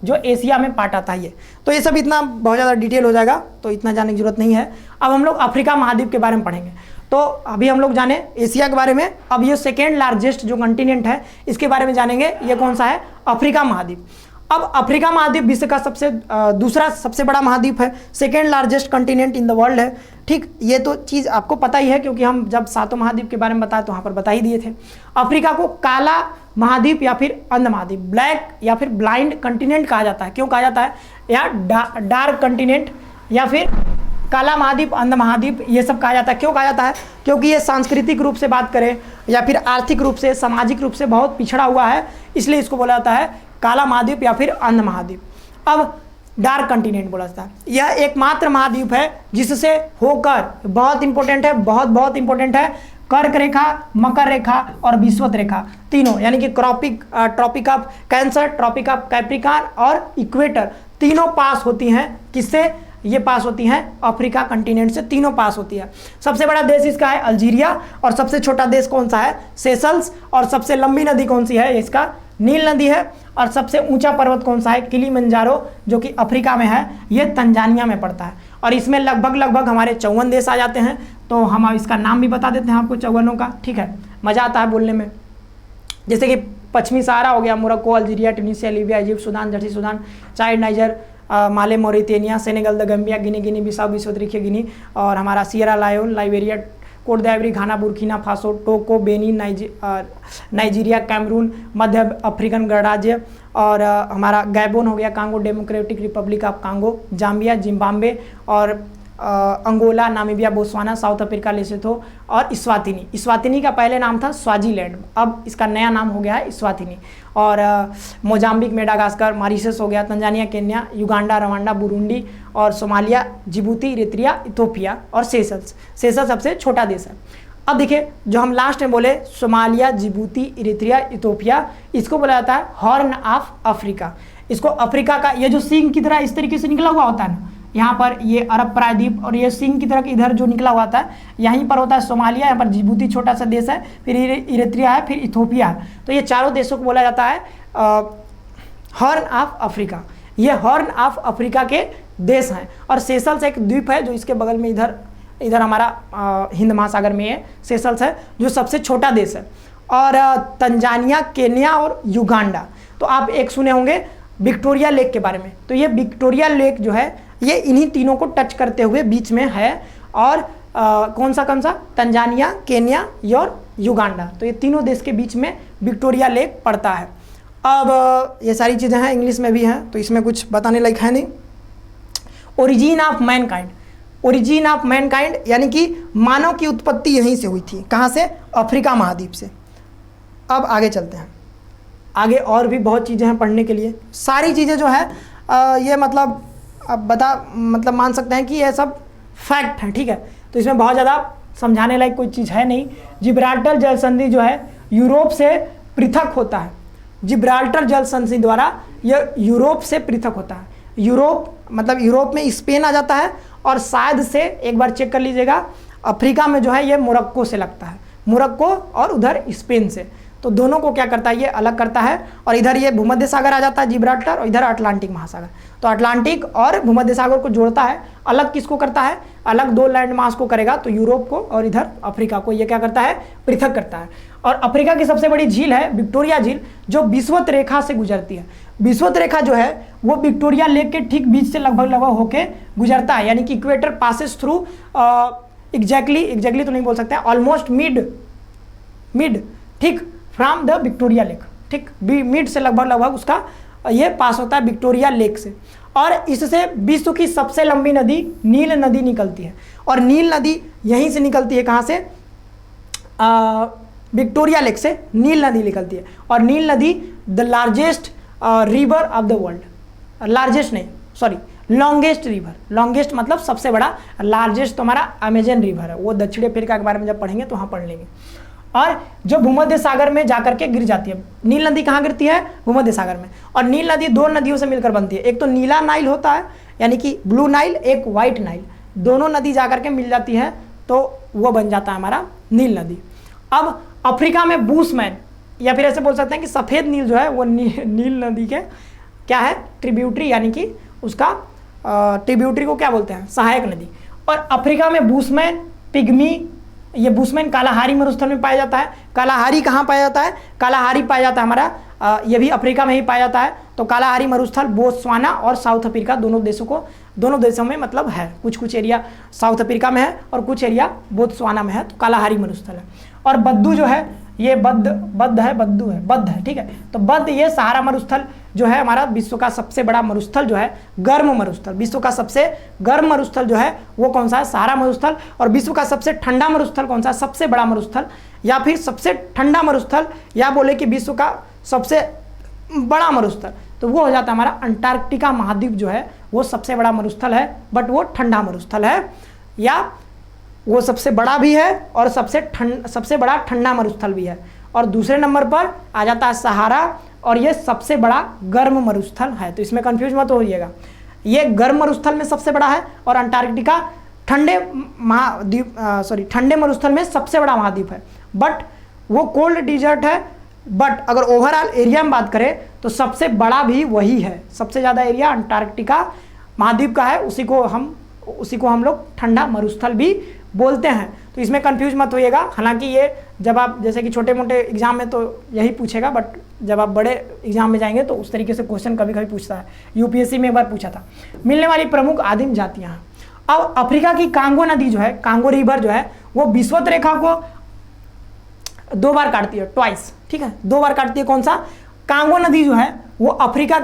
जो एशिया में पार्ट आता है ये। तो ये सब इतना बहुत ज़्यादा डिटेल हो जाएगा, तो इतना जानने की जरूरत नहीं है। अब हम लोग अफ्रीका महाद्वीप के बारे में पढ़ेंगे। तो अभी हम लोग जाने एशिया के बारे में। अब ये सेकेंड लार्जेस्ट जो कंटिनेंट है इसके बारे में जानेंगे। ये कौन सा है? अफ्रीका महाद्वीप। अब अफ्रीका महाद्वीप विश्व का दूसरा सबसे बड़ा महाद्वीप है, second largest continent in the world है। ठीक, ये तो चीज़ आपको पता ही है, क्योंकि हम जब 7 महाद्वीप के बारे में बताए तो वहाँ पर बता ही दिए थे। अफ्रीका को काला महाद्वीप या फिर अंध महाद्वीप, ब्लैक या फिर ब्लाइंड कंटिनेंट कहा जाता है। क्यों कहा जाता है? या डार्क कंटिनेंट या फिर काला महाद्वीप, अंध महाद्वीप, ये सब कहा जाता है। क्यों कहा जाता है? क्योंकि ये सांस्कृतिक रूप से बात करें या फिर आर्थिक रूप से, सामाजिक रूप से बहुत पिछड़ा हुआ है, इसलिए इसको बोला जाता है काला महाद्वीप या फिर अंध महाद्वीप। अब डार्क कंटिनेंट बोला जाता है। यह एकमात्र महाद्वीप है जिससे होकर, बहुत इंपॉर्टेंट है, बहुत इंपॉर्टेंट है, कर्क रेखा, मकर रेखा और विषुवत रेखा तीनों, यानी कि Tropic of Cancer, Tropic of Capricorn और इक्वेटर, तीनों पास होती हैं। किससे ये पास होती हैं? अफ्रीका कंटिनेंट से तीनों पास होती है। सबसे बड़ा देश इसका है अल्जीरिया, और सबसे छोटा देश कौन सा है? सेशल्स। और सबसे लंबी नदी कौन सी है? इसका नील नदी है। और सबसे ऊंचा पर्वत कौन सा है? किलिमंजारो, जो कि अफ्रीका में है, ये तंजानिया में पड़ता है। और इसमें लगभग हमारे 54 देश आ जाते हैं। तो हम इसका नाम भी बता देते हैं आपको 54 का, ठीक है, मज़ा आता है बोलने में। जैसे कि पश्चिमी सहारा हो गया, Morocco, Algeria, Tunisia, Libya, Egypt, Sudan, जर्सी Sudan, Chad, Niger, Mali, Mauritania, Senegal, the Gambia, Guinea, Bissau, विश्वतरीय गिनी, और हमारा Sierra Leone, Liberia, Cote d'Ivoire, Ghana, Burkina Faso, Togo, Benin, Nigeria, Cameroon, मध्य अफ्रीकन गणराज्य, और हमारा गैबोन हो गया, Congo Democratic Republic of Congo, Zambia, Zimbabwe, और Angola, Namibia, Botswana, South Africa, Lesotho, और इस्वातिनी। इस्वातिनी का पहले नाम था स्वाजीलैंड, अब इसका नया नाम हो गया है इस्वातिनी। और मोजाम्बिक, मेडागास्कर, मॉरिशस हो गया, Tanzania, Kenya, Uganda, Rwanda, Burundi, और सोमालिया, जिबूती, इरित्रिया, इथोपिया, और सेशल्स। सेशल्स सबसे छोटा देश है। अब देखिए, जो हम लास्ट में बोले सोमालिया, जिबूती, इरित्रिया, इथोपिया, इसको बोला जाता है हॉर्न ऑफ अफ्रीका। इसको अफ्रीका का, ये जो सींग की तरह इस तरीके से निकला हुआ होता है ना, यहाँ पर ये अरब प्रायद्वीप, और ये सिंह की तरह इधर जो निकला हुआ था, यहीं पर होता है सोमालिया, यहाँ पर जिबूती छोटा सा देश है, फिर इरित्रिया है, फिर इथोपिया है। तो ये चारों देशों को बोला जाता है हॉर्न ऑफ अफ्रीका। ये हॉर्न ऑफ अफ्रीका के देश हैं। और सेशल्स एक द्वीप है जो इसके बगल में इधर हमारा हिंद महासागर में है, सेशल्स है, जो सबसे छोटा देश है। और तंजानिया, केन्या और युगांडा। तो आप एक सुने होंगे विक्टोरिया लेक के बारे में। तो ये विक्टोरिया लेक जो है, ये इन्हीं तीनों को टच करते हुए बीच में है। और कौन सा तंजानिया, केन्या और युगांडा, तो ये तीनों देश के बीच में विक्टोरिया लेक पड़ता है। अब ये सारी चीज़ें हैं, इंग्लिश में भी हैं, तो इसमें कुछ बताने लायक है नहीं। Origin of Mankind, origin of Mankind यानी कि मानव की उत्पत्ति यहीं से हुई थी। कहाँ से? अफ्रीका महाद्वीप से। अब आगे चलते हैं, आगे और भी बहुत चीज़ें हैं पढ़ने के लिए। सारी चीज़ें जो है ये मतलब मतलब मान सकते हैं कि ये सब फैक्ट है, ठीक है। तो इसमें बहुत ज़्यादा समझाने लायक कोई चीज़ है नहीं। जिब्राल्टर जल संधि जो है यूरोप से पृथक होता है। जिब्राल्टर जल संधि द्वारा यह यूरोप से पृथक होता है। यूरोप मतलब यूरोप में स्पेन आ जाता है, और शायद से एक बार चेक कर लीजिएगा, अफ्रीका में जो है ये मोरक्को से लगता है, मोरक्को और उधर स्पेन से। तो दोनों को क्या करता है, ये अलग करता है। और इधर ये भूमध्य सागर आ जाता है जिब्राल्टर, और इधर अटलांटिक महासागर। तो अटलांटिक और भूमध्य सागर को जोड़ता है। अलग किसको करता है? अलग दो लैंड मास को करेगा, तो यूरोप को और इधर अफ्रीका को ये क्या करता है? पृथक करता है। और अफ्रीका की सबसे बड़ी झील है विक्टोरिया झील, जो विषुवत रेखा से गुजरती है। विषुवत रेखा जो है वो विक्टोरिया लेक के ठीक बीच से लगभग होके गुजरता है, यानी कि इक्वेटर पासेस थ्रू एग्जैक्टली तो नहीं बोल सकते हैं, ऑलमोस्ट मिड ठीक फ्रॉम द विक्टोरिया लेक, ठीक मिड से लगभग उसका ये पास होता है विक्टोरिया लेक से। और इससे विश्व की सबसे लंबी नदी नील नदी निकलती है। और नील नदी यहीं से निकलती है, कहाँ से? विक्टोरिया लेक से नील नदी निकलती है। और नील नदी the largest river of the world, largest नहीं सॉरी लॉन्गेस्ट रिवर, लॉन्गेस्ट मतलब सबसे बड़ा, लार्जेस्ट तो हमारा अमेजन रिवर है, वो दक्षिण अफ्रीका के बारे में जब पढ़ेंगे तो वहाँ पढ़ लेंगे। और जो भूमध्य सागर में जाकर के गिर जाती है। नील नदी कहाँ गिरती है? भूमध्य सागर में। और नील नदी दो नदियों से मिलकर बनती है, एक तो नीला नाइल होता है यानी कि ब्लू नाइल, एक वाइट नाइल, दोनों नदी जाकर के मिल जाती है तो वो बन जाता है हमारा नील नदी। अब अफ्रीका में बूसमैन, या फिर ऐसे बोल सकते हैं कि सफ़ेद नील जो है वो नील नदी के क्या है? ट्रिब्यूटरी, यानी कि उसका ट्रिब्यूटरी को क्या बोलते हैं? सहायक नदी। और अफ्रीका में बूसमैन, पिग्मी, ये बूसमैन कालाहारी मरुस्थल में पाया जाता है। कालाहारी कहाँ पाया जाता है? कालाहारी पाया जाता है हमारा ये भी अफ्रीका में ही पाया जाता है। तो कालाहारी मरुस्थल बोत्सवाना और साउथ अफ्रीका दोनों देशों में मतलब है, कुछ एरिया साउथ अफ्रीका में है और कुछ एरिया बोत्सवाना में है, तो कालाहारी मरुस्थल है। और बद्दू जो है ये बद्ध है, ठीक है। तो बद्ध ये सहारा मरुस्थल जो है हमारा विश्व का सबसे बड़ा मरुस्थल जो है, गर्म मरुस्थल, विश्व का सबसे गर्म मरुस्थल जो है वो कौन सा है? सहारा मरुस्थल। और विश्व का सबसे ठंडा मरुस्थल कौन सा? सबसे बड़ा मरुस्थल, या फिर सबसे ठंडा मरुस्थल, या बोले कि विश्व का सबसे बड़ा मरुस्थल, तो वो हो जाता है हमारा अंटार्कटिका महाद्वीप जो है वो सबसे बड़ा मरुस्थल है, बट वो ठंडा मरुस्थल है, या वो सबसे बड़ा भी है और सबसे बड़ा ठंडा मरुस्थल भी है। और दूसरे नंबर पर आ जाता है सहारा, और ये सबसे बड़ा गर्म मरुस्थल है। तो इसमें कंफ्यूज मत होइएगा, ये गर्म मरुस्थल में सबसे बड़ा है, और अंटार्कटिका ठंडे मरुस्थल में सबसे बड़ा महाद्वीप है, बट वो कोल्ड डिजर्ट है, बट अगर ओवरऑल एरिया में बात करें तो सबसे बड़ा भी वही है, सबसे ज़्यादा एरिया अंटार्कटिका महाद्वीप का है, उसी को हम लोग ठंडा मरुस्थल भी बोलते हैं। तो इसमें कंफ्यूज मत होइएगा, हालांकि ये जब आप जैसे कि छोटे मोटे एग्जाम में तो यही पूछेगा, बट जब आप बड़े एग्जाम में जाएंगे तो उस तरीके से क्वेश्चन कभी कभी पूछता है। यूपीएससी में एक बार पूछा था। मिलने वाली प्रमुख आदिम जातियाँ हैं। अब अफ्रीका की कांगो नदी जो है, कांगो रिवर जो है, वो विषुवत रेखा को 2 बार काटती है, ट्वाइस, ठीक है, 2 बार काटती है। कौन सा? कांगो नदी जो है वो अफ्रीका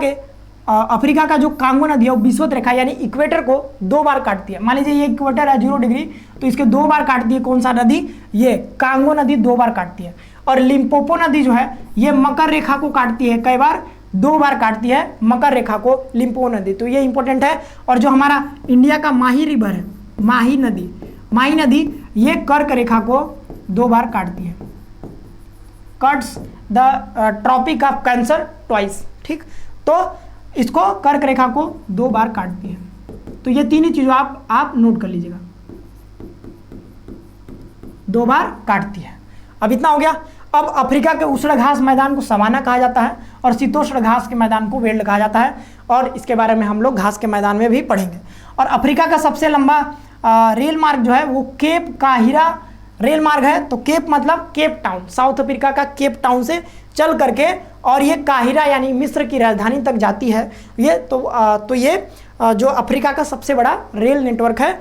का जो कांगो नदी है वो विषुवत रेखा यानी इक्वेटर को 2 बार काटती है। मान लीजिए ये इक्वेटर है 0 डिग्री, तो इसके 2 बार काटती है। कौन सा नदी? ये कांगो नदी 2 बार काटती है। और लिम्पोपो नदी जो है ये मकर रेखा को काटती है, कई बार? 2 बार काटती है मकर रेखा को लिम्पोपो नदी, तो ये इंपॉर्टेंट है। और जो हमारा इंडिया का माही रिवर है, माही नदी ये कर्क रेखा को 2 बार काटती है, cuts the Tropic of Cancer twice, ठीक। तो इसको कर्क रेखा को 2 बार काटती है। तो ये 3 ही चीज़ों आप नोट कर लीजिएगा, 2 बार काटती है। अब इतना हो गया। अब अफ्रीका के उष्ण घास मैदान को सवाना कहा जाता है और शीतोष्ण घास के मैदान को वेल्ड कहा जाता है, और इसके बारे में हम लोग घास के मैदान में भी पढ़ेंगे। और अफ्रीका का सबसे लंबा रेल मार्ग जो है वो केप काहिरा रेल मार्ग है। तो केप मतलब केप टाउन, साउथ अफ्रीका का केप टाउन से चल करके और ये काहिरा यानी मिस्र की राजधानी तक जाती है। ये तो ये जो अफ्रीका का सबसे बड़ा रेल नेटवर्क है,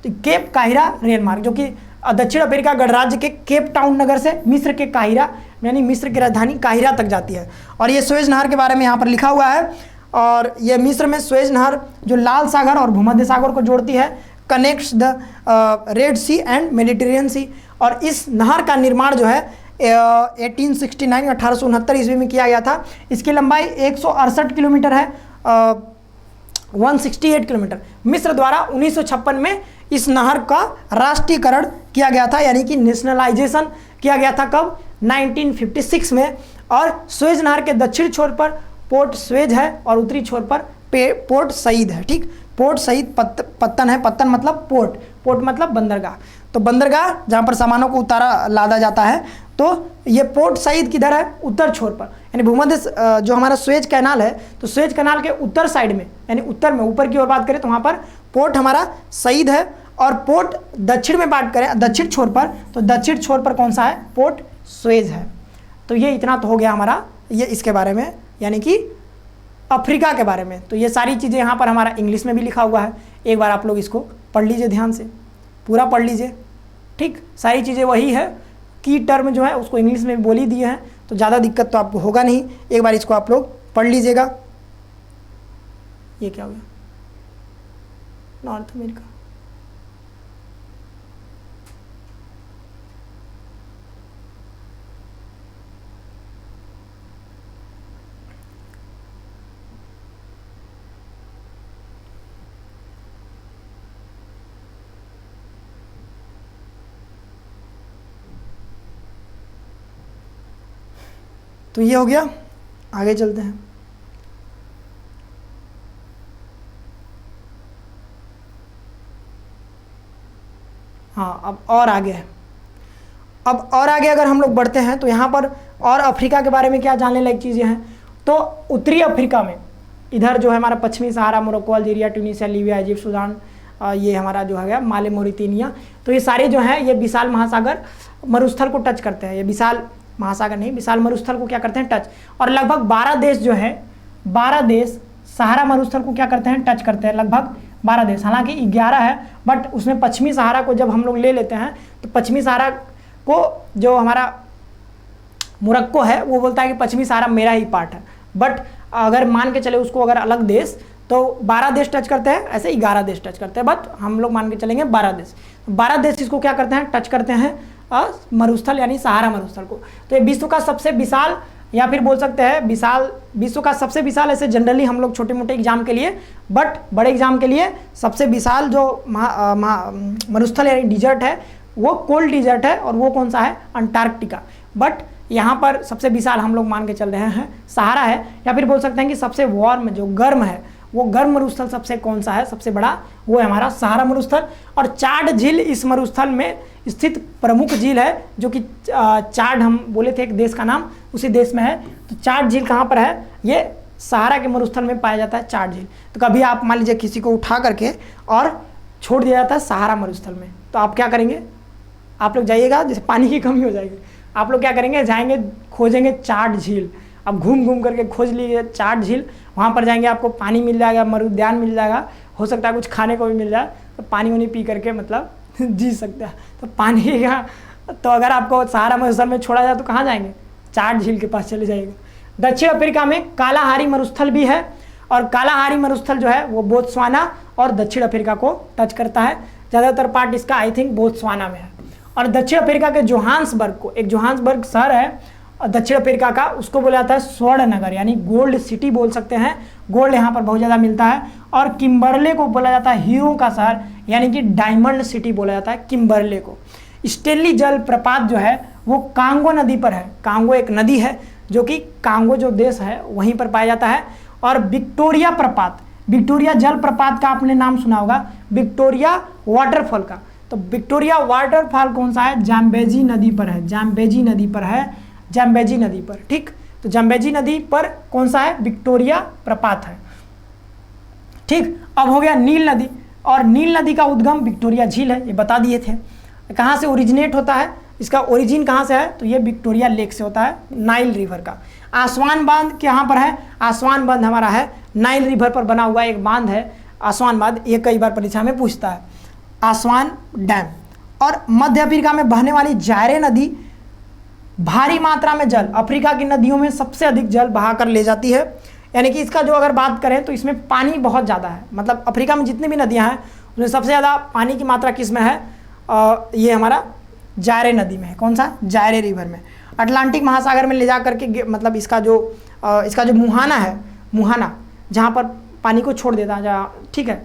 तो केप काहिरा रेल मार्ग, जो कि दक्षिण अफ्रीका गणराज्य के केप टाउन नगर से मिस्र के काहिरा यानी मिस्र की राजधानी काहिरा तक जाती है। और ये स्वेज नहर के बारे में यहाँ पर लिखा हुआ है। और ये मिस्र में स्वेज नहर जो लाल सागर और भूमध्य सागर को जोड़ती है, connects the Red Sea and Mediterranean Sea. और इस नहर का निर्माण जो है 1869 ईस्वी में किया गया था। इसकी लंबाई 168 किलोमीटर है, 168 किलोमीटर। मिस्र द्वारा 1956 में इस नहर का राष्ट्रीयकरण किया गया था, यानी कि नेशनलाइजेशन किया गया था। कब? 1956 में। और स्वेज नहर के दक्षिण छोर पर पोर्ट स्वेज है और उत्तरी छोर पर पोर्ट सईद है, ठीक। पोर्ट सईद पत्तन है, पत्तन मतलब पोर्ट मतलब बंदरगाह। तो बंदरगाह जहाँ पर सामानों को लादा जाता है। तो ये पोर्ट सईद किधर है? उत्तर छोर पर, यानी भूमध्य जो हमारा स्वेज कैनाल है, तो स्वेज कैनाल के उत्तर साइड में यानी उत्तर में ऊपर की ओर बात करें तो वहाँ पर पोर्ट हमारा सईद है। और पोर्ट दक्षिण में बात करें दक्षिण छोर पर, तो दक्षिण छोर पर कौन सा है? पोर्ट स्वेज है। तो ये इतना तो हो गया हमारा ये इसके बारे में, यानी कि अफ्रीका के बारे में। तो ये सारी चीज़ें यहाँ पर हमारा इंग्लिश में भी लिखा हुआ है, एक बार आप लोग इसको पढ़ लीजिए, ध्यान से पूरा पढ़ लीजिए, ठीक। सारी चीज़ें वही है, की टर्म जो है उसको इंग्लिश में बोल ही दिए हैं, तो ज़्यादा दिक्कत तो आपको होगा नहीं। एक बार इसको आप लोग पढ़ लीजिएगा। ये क्या हो गया? North America. तो ये हो गया, आगे चलते हैं। हाँ, अब और आगे है। अब और आगे अगर हम लोग बढ़ते हैं तो यहाँ पर और अफ्रीका के बारे में क्या जानने लायक चीज़ें हैं। तो उत्तरी अफ्रीका में इधर जो है हमारा पश्चिमी Sahara, Morocco, Algeria, Tunisia, Libya, Egypt, Sudan, ये हमारा जो है गया माले, मोरितानिया। तो ये सारे जो हैं ये विशाल महासागर मरुस्थल को टच करते हैं। ये विशाल महासागर नहीं, विशाल मरुस्थल को क्या करते हैं? टच। और लगभग 12 देश जो है, 12 देश सहारा मरुस्थल को क्या करते हैं? टच करते हैं। लगभग 12 देश, हालांकि 11 है, बट उसमें पश्चिमी सहारा को जब हम लोग ले लेते हैं तो पश्चिमी सहारा को जो हमारा मोरक्को है वो बोलता है कि पश्चिमी सहारा मेरा ही पार्ट है। बट अगर मान के चले उसको अगर अलग देश, तो 12 देश टच करते हैं, ऐसे 11 देश टच करते हैं, बट हम लोग मान के चलेंगे 12 देश। 12 देश इसको क्या करते हैं? टच करते हैं मरुस्थल यानी सहारा मरुस्थल को। तो ये विश्व का सबसे विशाल, या फिर बोल सकते हैं विश्व का सबसे विशाल, ऐसे जनरली हम लोग छोटे मोटे एग्जाम के लिए, बट बड़े एग्जाम के लिए सबसे विशाल जो मरुस्थल यानी डिजर्ट है वो कोल्ड डिजर्ट है, और वो कौन सा है? अंटार्कटिका। बट यहाँ पर सबसे विशाल हम लोग मान के चल रहे हैं सहारा है, या फिर बोल सकते हैं कि सबसे वार्म जो गर्म है वो गर्म मरुस्थल सबसे कौन सा है, सबसे बड़ा, वो है हमारा सहारा मरुस्थल। और चाड झील इस मरुस्थल में स्थित प्रमुख झील है, जो कि चाड हम बोले थे एक देश का नाम, उसी देश में है। तो चाड झील कहाँ पर है, ये सहारा के मरुस्थल में पाया जाता है चाड झील। तो कभी आप मान लीजिए किसी को उठा करके और छोड़ दिया जाता है सहारा मरुस्थल में, तो आप क्या करेंगे, आप लोग जाइएगा, जैसे पानी की कमी हो जाएगी, आप लोग क्या करेंगे, जाएंगे खोजेंगे चाड झील। अब घूम घूम करके खोज लीजिए चाड झील, वहाँ पर जाएंगे, आपको पानी मिल जाएगा, मरुद्यान मिल जाएगा, हो सकता है कुछ खाने को भी मिल जाए, तो पानी वानी पी करके मतलब जी सकते हैं। तो पानी का, तो अगर आपको सहारा मरुस्थल में छोड़ा जाए तो कहाँ जाएंगे, चाड झील के पास चले जाएंगे। दक्षिण अफ्रीका में कालाहारी मरुस्थल भी है, और कालाहारी मरुस्थल जो है वो बोत्सवाना और दक्षिण अफ्रीका को टच करता है। ज़्यादातर पार्ट इसका आई थिंक बोत्सवाना में है। और दक्षिण अफ्रीका के जोहान्सबर्ग को, एक जोहान्सबर्ग शहर है दक्षिण अफ्रीका का, उसको बोला जाता है स्वर्ण नगर, यानी गोल्ड सिटी बोल सकते हैं। गोल्ड यहाँ पर बहुत ज़्यादा मिलता है। और किम्बरले को बोला जाता है हीरो का शहर, यानी कि डायमंड सिटी बोला जाता है किम्बरले को। स्टेनली जल प्रपात जो है वो कांगो नदी पर है। कांगो एक नदी है जो कि कांगो जो देश है वहीं पर पाया जाता है। और विक्टोरिया प्रपात, विक्टोरिया जल प्रपात का आपने नाम सुना होगा, विक्टोरिया वाटरफॉल का। तो विक्टोरिया वाटरफॉल कौन सा है, जाम्बेजी नदी पर है, जाम्बेजी नदी पर है, जाम्बेजी नदी पर, ठीक। तो जाम्बेजी नदी पर कौन सा है, विक्टोरिया प्रपात है, ठीक। अब हो गया नील नदी, और नील नदी का उद्गम विक्टोरिया झील है, ये बता दिए थे। कहाँ से ओरिजिनेट होता है, इसका ओरिजिन कहाँ से है, तो ये विक्टोरिया लेक से होता है, नाइल रिवर का। आसवान बांध कहाँ पर है, आसवान बांध हमारा है नाइल रिवर पर बना हुआ एक बांध है आसवान बांध, ये कई बार परीक्षा में पूछता है, आसवान डैम। और मध्य अफ्रीका में बहने वाली जायरे नदी भारी मात्रा में जल, अफ्रीका की नदियों में सबसे अधिक जल बहा कर ले जाती है। यानी कि इसका जो अगर बात करें तो इसमें पानी बहुत ज़्यादा है, मतलब अफ्रीका में जितनी भी नदियां हैं उसमें सबसे ज़्यादा पानी की मात्रा किस में है, ये हमारा जायरे नदी में है। कौन सा, जायरे रिवर में। अटलांटिक महासागर में ले जा करके मतलब इसका जो मुहाना है, मुहाना जहाँ पर पानी को छोड़ देता है, जहाँ, ठीक है,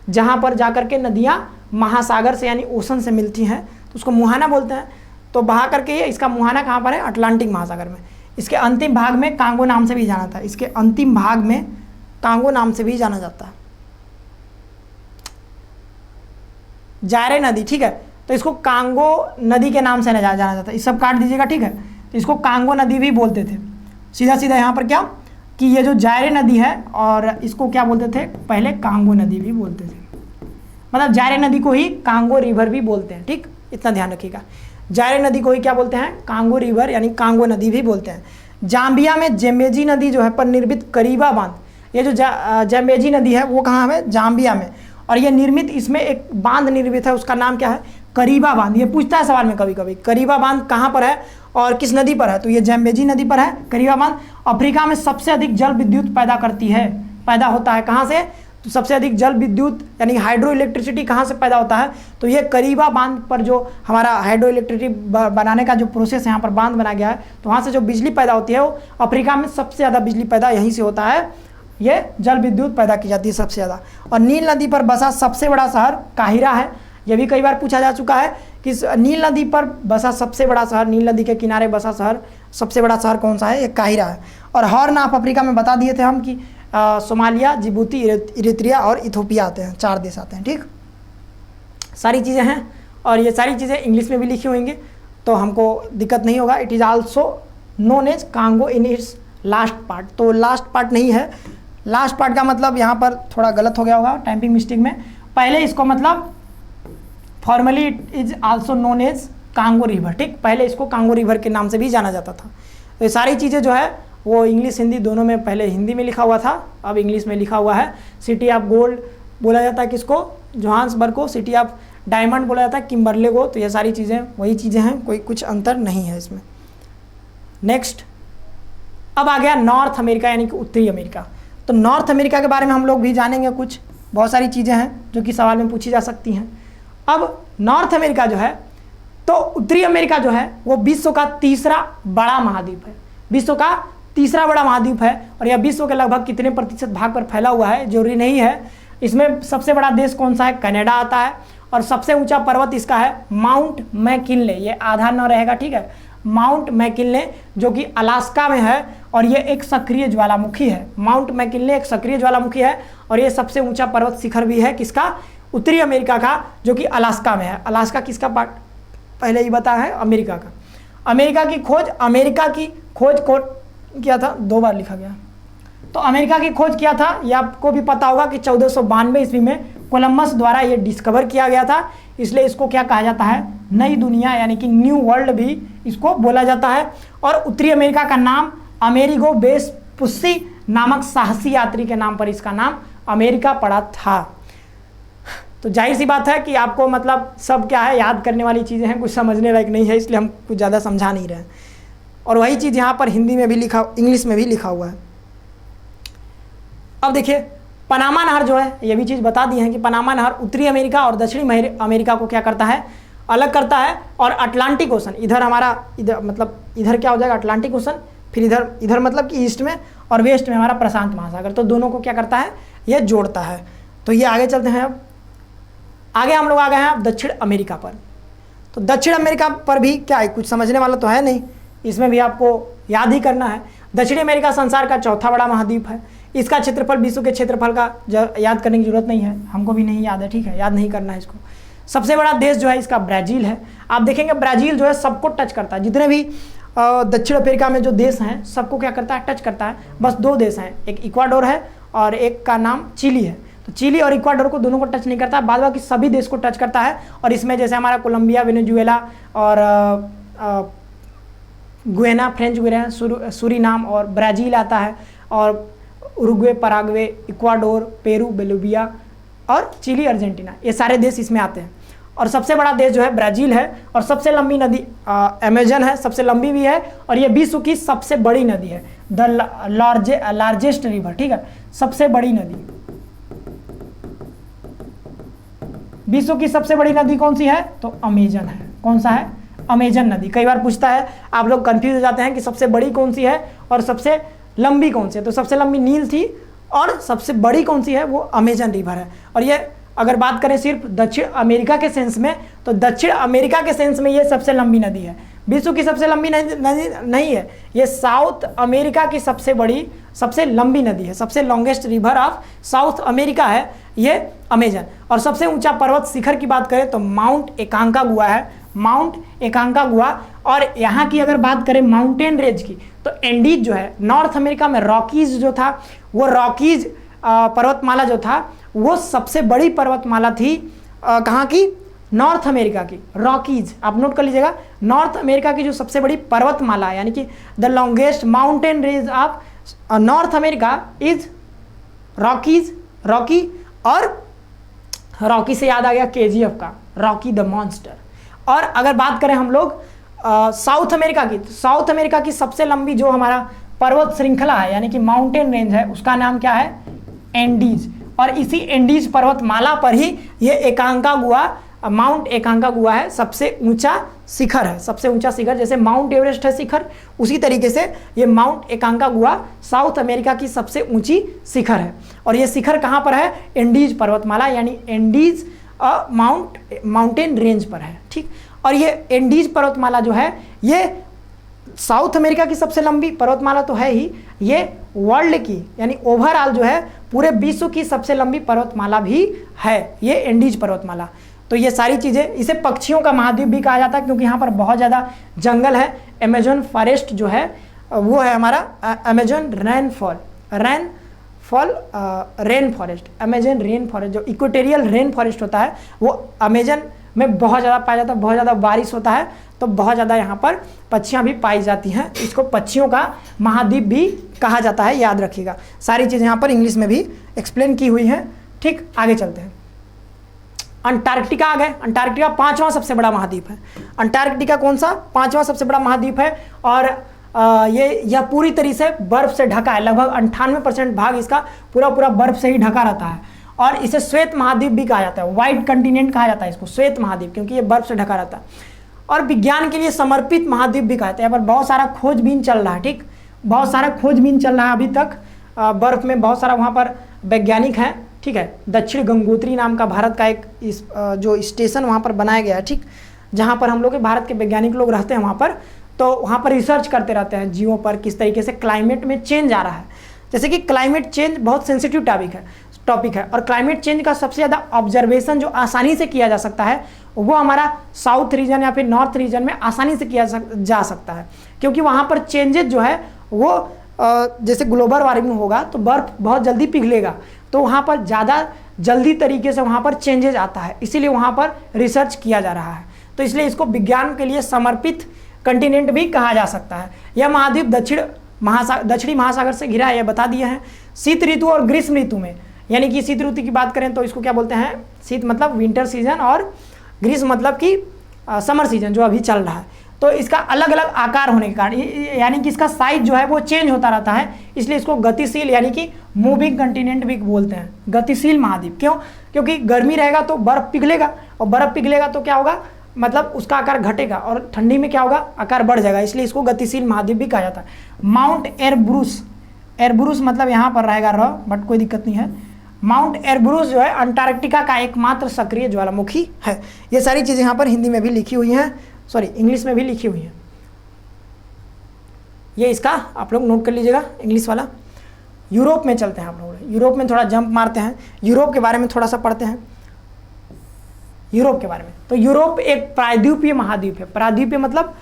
जहाँ पर जा कर के नदियाँ महासागर से यानी ओशन से मिलती हैं तो उसको मुहाना बोलते हैं। तो बहा करके ये, इसका मुहाना कहाँ पर है, अटलांटिक महासागर में। इसके अंतिम भाग में कांगो नाम से भी जाना था, इसके अंतिम भाग में कांगो नाम से भी जाना जाता है, जायरे नदी, ठीक है। तो इसको कांगो नदी के नाम से जाना जाता है, इस सब काट दीजिएगा, ठीक है। तो इसको कांगो नदी भी बोलते थे। सीधा सीधा यहाँ पर क्या कि ये जो जायरे नदी है, और इसको क्या बोलते थे पहले, कांगो नदी भी बोलते थे, मतलब जायरे नदी को ही कांगो रिवर भी बोलते हैं, ठीक, इतना ध्यान रखिएगा। जायरे नदी को ही क्या बोलते हैं, कांगो रिवर यानी कांगो नदी भी बोलते हैं। जाम्बिया में जेम्बेजी नदी जो है पर निर्मित करीबा बांध, ये जो जेम्बेजी नदी है वो कहाँ है, जाम्बिया में, और ये निर्मित, इसमें एक बांध निर्मित है, उसका नाम क्या है, करीबा बांध। ये पूछता है सवाल में कभी कभी, करीबा बांध कहाँ पर है और किस नदी पर है, तो ये जेम्बेजी नदी पर है करीबा बांध। अफ्रीका में सबसे अधिक जल विद्युत पैदा करती है, पैदा होता है कहाँ से, तो सबसे अधिक जल विद्युत यानी हाइड्रो इलेक्ट्रिसिटी कहाँ से पैदा होता है, तो ये करीबा बांध पर जो हमारा हाइड्रो इलेक्ट्रिसिटी बनाने का जो प्रोसेस यहाँ पर बांध बना गया है, तो वहाँ से जो बिजली पैदा होती है वो अफ्रीका में सबसे ज़्यादा बिजली पैदा यहीं से होता है, ये जल विद्युत पैदा की जाती है सबसे ज़्यादा। और नील नदी पर बसा सबसे बड़ा शहर काहिरा है, यह भी कई बार पूछा जा चुका है कि नील नदी पर बसा सबसे बड़ा शहर, नील नदी के किनारे बसा शहर, सबसे बड़ा शहर कौन सा है, ये काहिरा है। और हॉर्न ऑफ अफ्रीका में बता दिए थे हम कि सोमालिया, जिबूती, इरित्रिया और इथोपिया आते हैं, 4 देश आते हैं, ठीक। सारी चीज़ें हैं और ये सारी चीज़ें इंग्लिश में भी लिखी होंगी तो हमको दिक्कत नहीं होगा। It is also known as Congo in its last part, तो लास्ट पार्ट नहीं है, लास्ट पार्ट का मतलब यहाँ पर थोड़ा गलत हो गया होगा टाइपिंग मिस्टेक में। पहले इसको मतलब formerly it is also known as Congo river, ठीक, पहले इसको कांगो रिवर के नाम से भी जाना जाता था। तो ये सारी चीज़ें जो है वो इंग्लिश हिंदी दोनों में, पहले हिंदी में लिखा हुआ था, अब इंग्लिश में लिखा हुआ है। सिटी ऑफ गोल्ड बोला जाता है किसको, जोहान्सबर्ग को। सिटी ऑफ डायमंड बोला जाता है किम्बरले को। तो ये सारी चीज़ें वही चीज़ें हैं, कोई कुछ अंतर नहीं है इसमें। नेक्स्ट, अब आ गया नॉर्थ अमेरिका यानी कि उत्तरी अमेरिका। तो नॉर्थ अमेरिका के बारे में हम लोग भी जानेंगे, कुछ बहुत सारी चीज़ें हैं जो कि सवाल में पूछी जा सकती हैं। अब नॉर्थ अमेरिका जो है, तो उत्तरी अमेरिका जो है वो विश्व का तीसरा बड़ा महाद्वीप है, विश्व का तीसरा बड़ा महाद्वीप है। और यह विश्व के लगभग कितने प्रतिशत भाग पर फैला हुआ है जरूरी नहीं है। इसमें सबसे बड़ा देश कौन सा है, कनाडा आता है। और सबसे ऊंचा पर्वत इसका है माउंट मैकिनले, ये आधा न रहेगा, ठीक है, माउंट मैकिनले जो कि अलास्का में है। और ये एक सक्रिय ज्वालामुखी है। माउंट मैकिनले एक सक्रिय ज्वालामुखी है और ये सबसे ऊंचा पर्वत शिखर भी है किसका, उत्तरी अमेरिका का, जो कि अलास्का में है। अलास्का किसका पार्ट पहले ही बताया है, अमेरिका का। अमेरिका की खोज को किया था, 2 बार लिखा गया। तो अमेरिका की खोज किया था, ये आपको भी पता होगा कि 1492 ईस्वी में कोलंबस द्वारा ये डिस्कवर किया गया था, इसलिए इसको क्या कहा जाता है, नई दुनिया यानी कि न्यू वर्ल्ड भी इसको बोला जाता है। और उत्तरी अमेरिका का नाम अमेरिगो वेस्पुसी नामक साहसी यात्री के नाम पर इसका नाम अमेरिका पड़ा था। तो जाहिर सी बात है कि आपको मतलब सब क्या है, याद करने वाली चीज़ें हैं, कुछ समझने लायक नहीं है, इसलिए हम कुछ ज़्यादा समझा नहीं रहे हैं। और वही चीज़ यहाँ पर हिंदी में भी लिखा, इंग्लिश में भी लिखा हुआ है। अब देखिए पनामा नहर जो है, ये भी चीज़ बता दी है कि पनामा नहर उत्तरी अमेरिका और दक्षिणी अमेरिका को क्या करता है, अलग करता है। और अटलांटिक ओशन इधर हमारा, इधर मतलब इधर क्या हो जाएगा अटलांटिक ओशन, फिर इधर मतलब कि ईस्ट में और वेस्ट में हमारा प्रशांत महासागर, तो दोनों को क्या करता है, ये जोड़ता है। तो ये आगे चलते हैं। अब आगे हम लोग आ गए हैं अब दक्षिण अमेरिका पर। तो दक्षिण अमेरिका पर भी क्या है, कुछ समझने वाला तो है नहीं, इसमें भी आपको याद ही करना है। दक्षिणी अमेरिका संसार का चौथा बड़ा महाद्वीप है। इसका क्षेत्रफल विश्व के क्षेत्रफल का याद करने की जरूरत नहीं है, हमको भी नहीं याद है, ठीक है, याद नहीं करना है इसको। सबसे बड़ा देश जो है इसका ब्राज़ील है। आप देखेंगे ब्राज़ील जो है सबको टच करता है, जितने भी दक्षिण अफ्रीका में जो देश हैं सबको क्या करता है, टच करता है। बस 2 देश हैं, एक इक्वाडोर है और एक का नाम चिली है। तो चिली और इक्वाडोर को दोनों को टच नहीं करता, बाद बाकी सभी देश को टच करता है। और इसमें जैसे हमारा कोलंबिया, वेनेजुएला और गुयाना, फ्रेंच गुयाना, सूरीनाम और ब्राज़ील आता है, और Uruguay, Paraguay, Ecuador, Peru, Bolivia और चिली, अर्जेंटीना, ये सारे देश इसमें आते हैं। और सबसे बड़ा देश जो है ब्राज़ील है। और सबसे लंबी नदी अमेजन है, सबसे लंबी भी है और ये विश्व की सबसे बड़ी नदी है, द लार्जेस्ट रिवर, ठीक है, सबसे बड़ी नदी। विश्व की सबसे बड़ी नदी कौन सी है, तो अमेजन है। कौन सा है, अमेजन नदी। कई बार पूछता है, आप लोग कंफ्यूज हो जाते हैं कि सबसे बड़ी कौन सी है और सबसे लंबी कौन सी है। तो सबसे लंबी नील थी और सबसे बड़ी कौन सी है, वो अमेजन रिवर है। और ये अगर बात करें सिर्फ दक्षिण अमेरिका के सेंस में, तो दक्षिण अमेरिका के सेंस में ये सबसे लंबी नदी है। विश्व की सबसे लंबी नदी नहीं है, ये साउथ अमेरिका की सबसे लंबी नदी है। सबसे longest river of south America है ये अमेजन। और सबसे ऊंचा पर्वत शिखर की बात करें तो माउंट एकांकागुआ है, माउंट एकांकागुआ। और यहाँ की अगर बात करें माउंटेन रेंज की, तो एंडीज जो है नॉर्थ अमेरिका में, रॉकीज जो था वो रॉकीज पर्वतमाला जो था वो सबसे बड़ी पर्वतमाला थी। कहाँ की, नॉर्थ अमेरिका की, रॉकीज। आप नोट कर लीजिएगा, नॉर्थ अमेरिका की जो सबसे बड़ी पर्वतमाला है, यानी कि the longest mountain range of north America is Rockies, Rocky. और रॉकी से याद आ गया केजीएफ का, रॉकी द मॉन्स्टर। और अगर बात करें हम लोग साउथ अमेरिका की, तो साउथ अमेरिका की सबसे लंबी जो हमारा पर्वत श्रृंखला है यानी कि माउंटेन रेंज है, उसका नाम क्या है, एंडीज। और इसी एंडीज पर्वतमाला पर ही ये एकांकागुआ, माउंट एकांकागुआ है, सबसे ऊंचा शिखर है। सबसे ऊंचा शिखर जैसे माउंट एवरेस्ट है शिखर, उसी तरीके से ये माउंट एकांकागुआ साउथ अमेरिका की सबसे ऊंची शिखर है। और ये शिखर कहाँ पर है, एंडीज पर्वतमाला यानी एंडीज माउंटेन रेंज पर है, ठीक। और ये एंडीज पर्वतमाला जो है ये साउथ अमेरिका की सबसे लंबी पर्वतमाला तो है ही, ये वर्ल्ड की यानी ओवरऑल जो है पूरे विश्व की सबसे लंबी पर्वतमाला भी है ये एंडीज पर्वतमाला। तो ये सारी चीज़ें, इसे पक्षियों का महाद्वीप भी कहा जाता है क्योंकि यहाँ पर बहुत ज़्यादा जंगल है। अमेजन फॉरेस्ट जो है वो है हमारा Amazon rain forest, Amazon rain forest जो इक्वेटोरियल रेन फॉरेस्ट होता है वो अमेजन में बहुत ज़्यादा पाया जाता है। बहुत ज़्यादा बारिश होता है तो बहुत ज़्यादा यहाँ पर पक्षियाँ भी पाई जाती हैं, इसको पक्षियों का महाद्वीप भी कहा जाता है, याद रखिएगा। सारी चीज़ें यहाँ पर इंग्लिश में भी एक्सप्लेन की हुई हैं, ठीक। आगे चलते हैं, अंटार्कटिका आ गए। अंटार्कटिका 5वां सबसे बड़ा महाद्वीप है। अंटार्कटिका कौन सा, 5वां सबसे बड़ा महाद्वीप है। और यह पूरी तरीके से बर्फ से ढका है, लगभग 98% भाग इसका पूरा बर्फ से ही ढका रहता है। और इसे श्वेत महाद्वीप भी कहा जाता है, व्हाइट कंटिनेंट कहा जाता है इसको, श्वेत महाद्वीप, क्योंकि ये बर्फ से ढका रहता है। और विज्ञान के लिए समर्पित महाद्वीप भी कहते हैं। यहाँ पर बहुत सारा खोजबीन चल रहा है, ठीक, बहुत सारा खोजबीन चल रहा है अभी तक। बर्फ में बहुत सारा वहाँ पर वैज्ञानिक हैं, ठीक है। दक्षिण गंगोत्री नाम का भारत का एक जो स्टेशन वहाँ पर बनाया गया है, ठीक, जहाँ पर हम लोग के भारत के वैज्ञानिक लोग रहते हैं वहाँ पर। तो वहाँ पर रिसर्च करते रहते हैं जीवों पर, किस तरीके से क्लाइमेट में चेंज आ रहा है। जैसे कि क्लाइमेट चेंज बहुत सेंसिटिव टॉपिक है और क्लाइमेट चेंज का सबसे ज़्यादा ऑब्जर्वेशन जो आसानी से किया जा सकता है वो हमारा साउथ रीजन या फिर नॉर्थ रीजन में आसानी से किया जा सकता है, क्योंकि वहाँ पर चेंजेस जो है वो जैसे ग्लोबल वार्मिंग होगा तो बर्फ़ बहुत जल्दी पिघलेगा, तो वहाँ पर ज़्यादा जल्दी तरीके से वहाँ पर चेंजेज आता है, इसीलिए वहाँ पर रिसर्च किया जा रहा है। तो इसलिए इसको विज्ञान के लिए समर्पित कंटिनेंट भी कहा जा सकता है। यह महाद्वीप दक्षिणी महासागर से घिरा है, यह बता दिए हैं। शीत ऋतु और ग्रीष्म ऋतु में, यानी कि शीत ऋतु की बात करें तो इसको क्या बोलते हैं, शीत मतलब विंटर सीजन और ग्रीष्म मतलब कि समर सीजन जो अभी चल रहा है। तो इसका अलग अलग आकार होने के कारण यानी कि इसका साइज जो है वो चेंज होता रहता है, इसलिए इसको गतिशील यानी कि मूविंग कंटिनेंट भी बोलते हैं, गतिशील महाद्वीप। क्यों? क्योंकि गर्मी रहेगा तो बर्फ़ पिघलेगा और बर्फ़ पिघलेगा तो क्या होगा, मतलब उसका आकार घटेगा और ठंडी में क्या होगा, आकार बढ़ जाएगा, इसलिए इसको गतिशील महाद्वीप भी कहा जाता है। माउंट एरब्रूस मतलब यहाँ पर रहेगा र, बट कोई दिक्कत नहीं है। माउंट एरब्रूस जो है अंटार्कटिका का एकमात्र सक्रिय ज्वालामुखी है। ये सारी चीज़ें यहाँ पर हिंदी में भी लिखी हुई हैं, सॉरी इंग्लिश में भी लिखी हुई हैं। ये इसका आप लोग नोट कर लीजिएगा इंग्लिश वाला। यूरोप में चलते हैं आप लोग, यूरोप में थोड़ा जंप मारते हैं, यूरोप के बारे में थोड़ा सा पढ़ते हैं। यूरोप के बारे में, तो यूरोप एक प्रायद्वीपीय महाद्वीप है। प्रायद्वीपीय मतलब,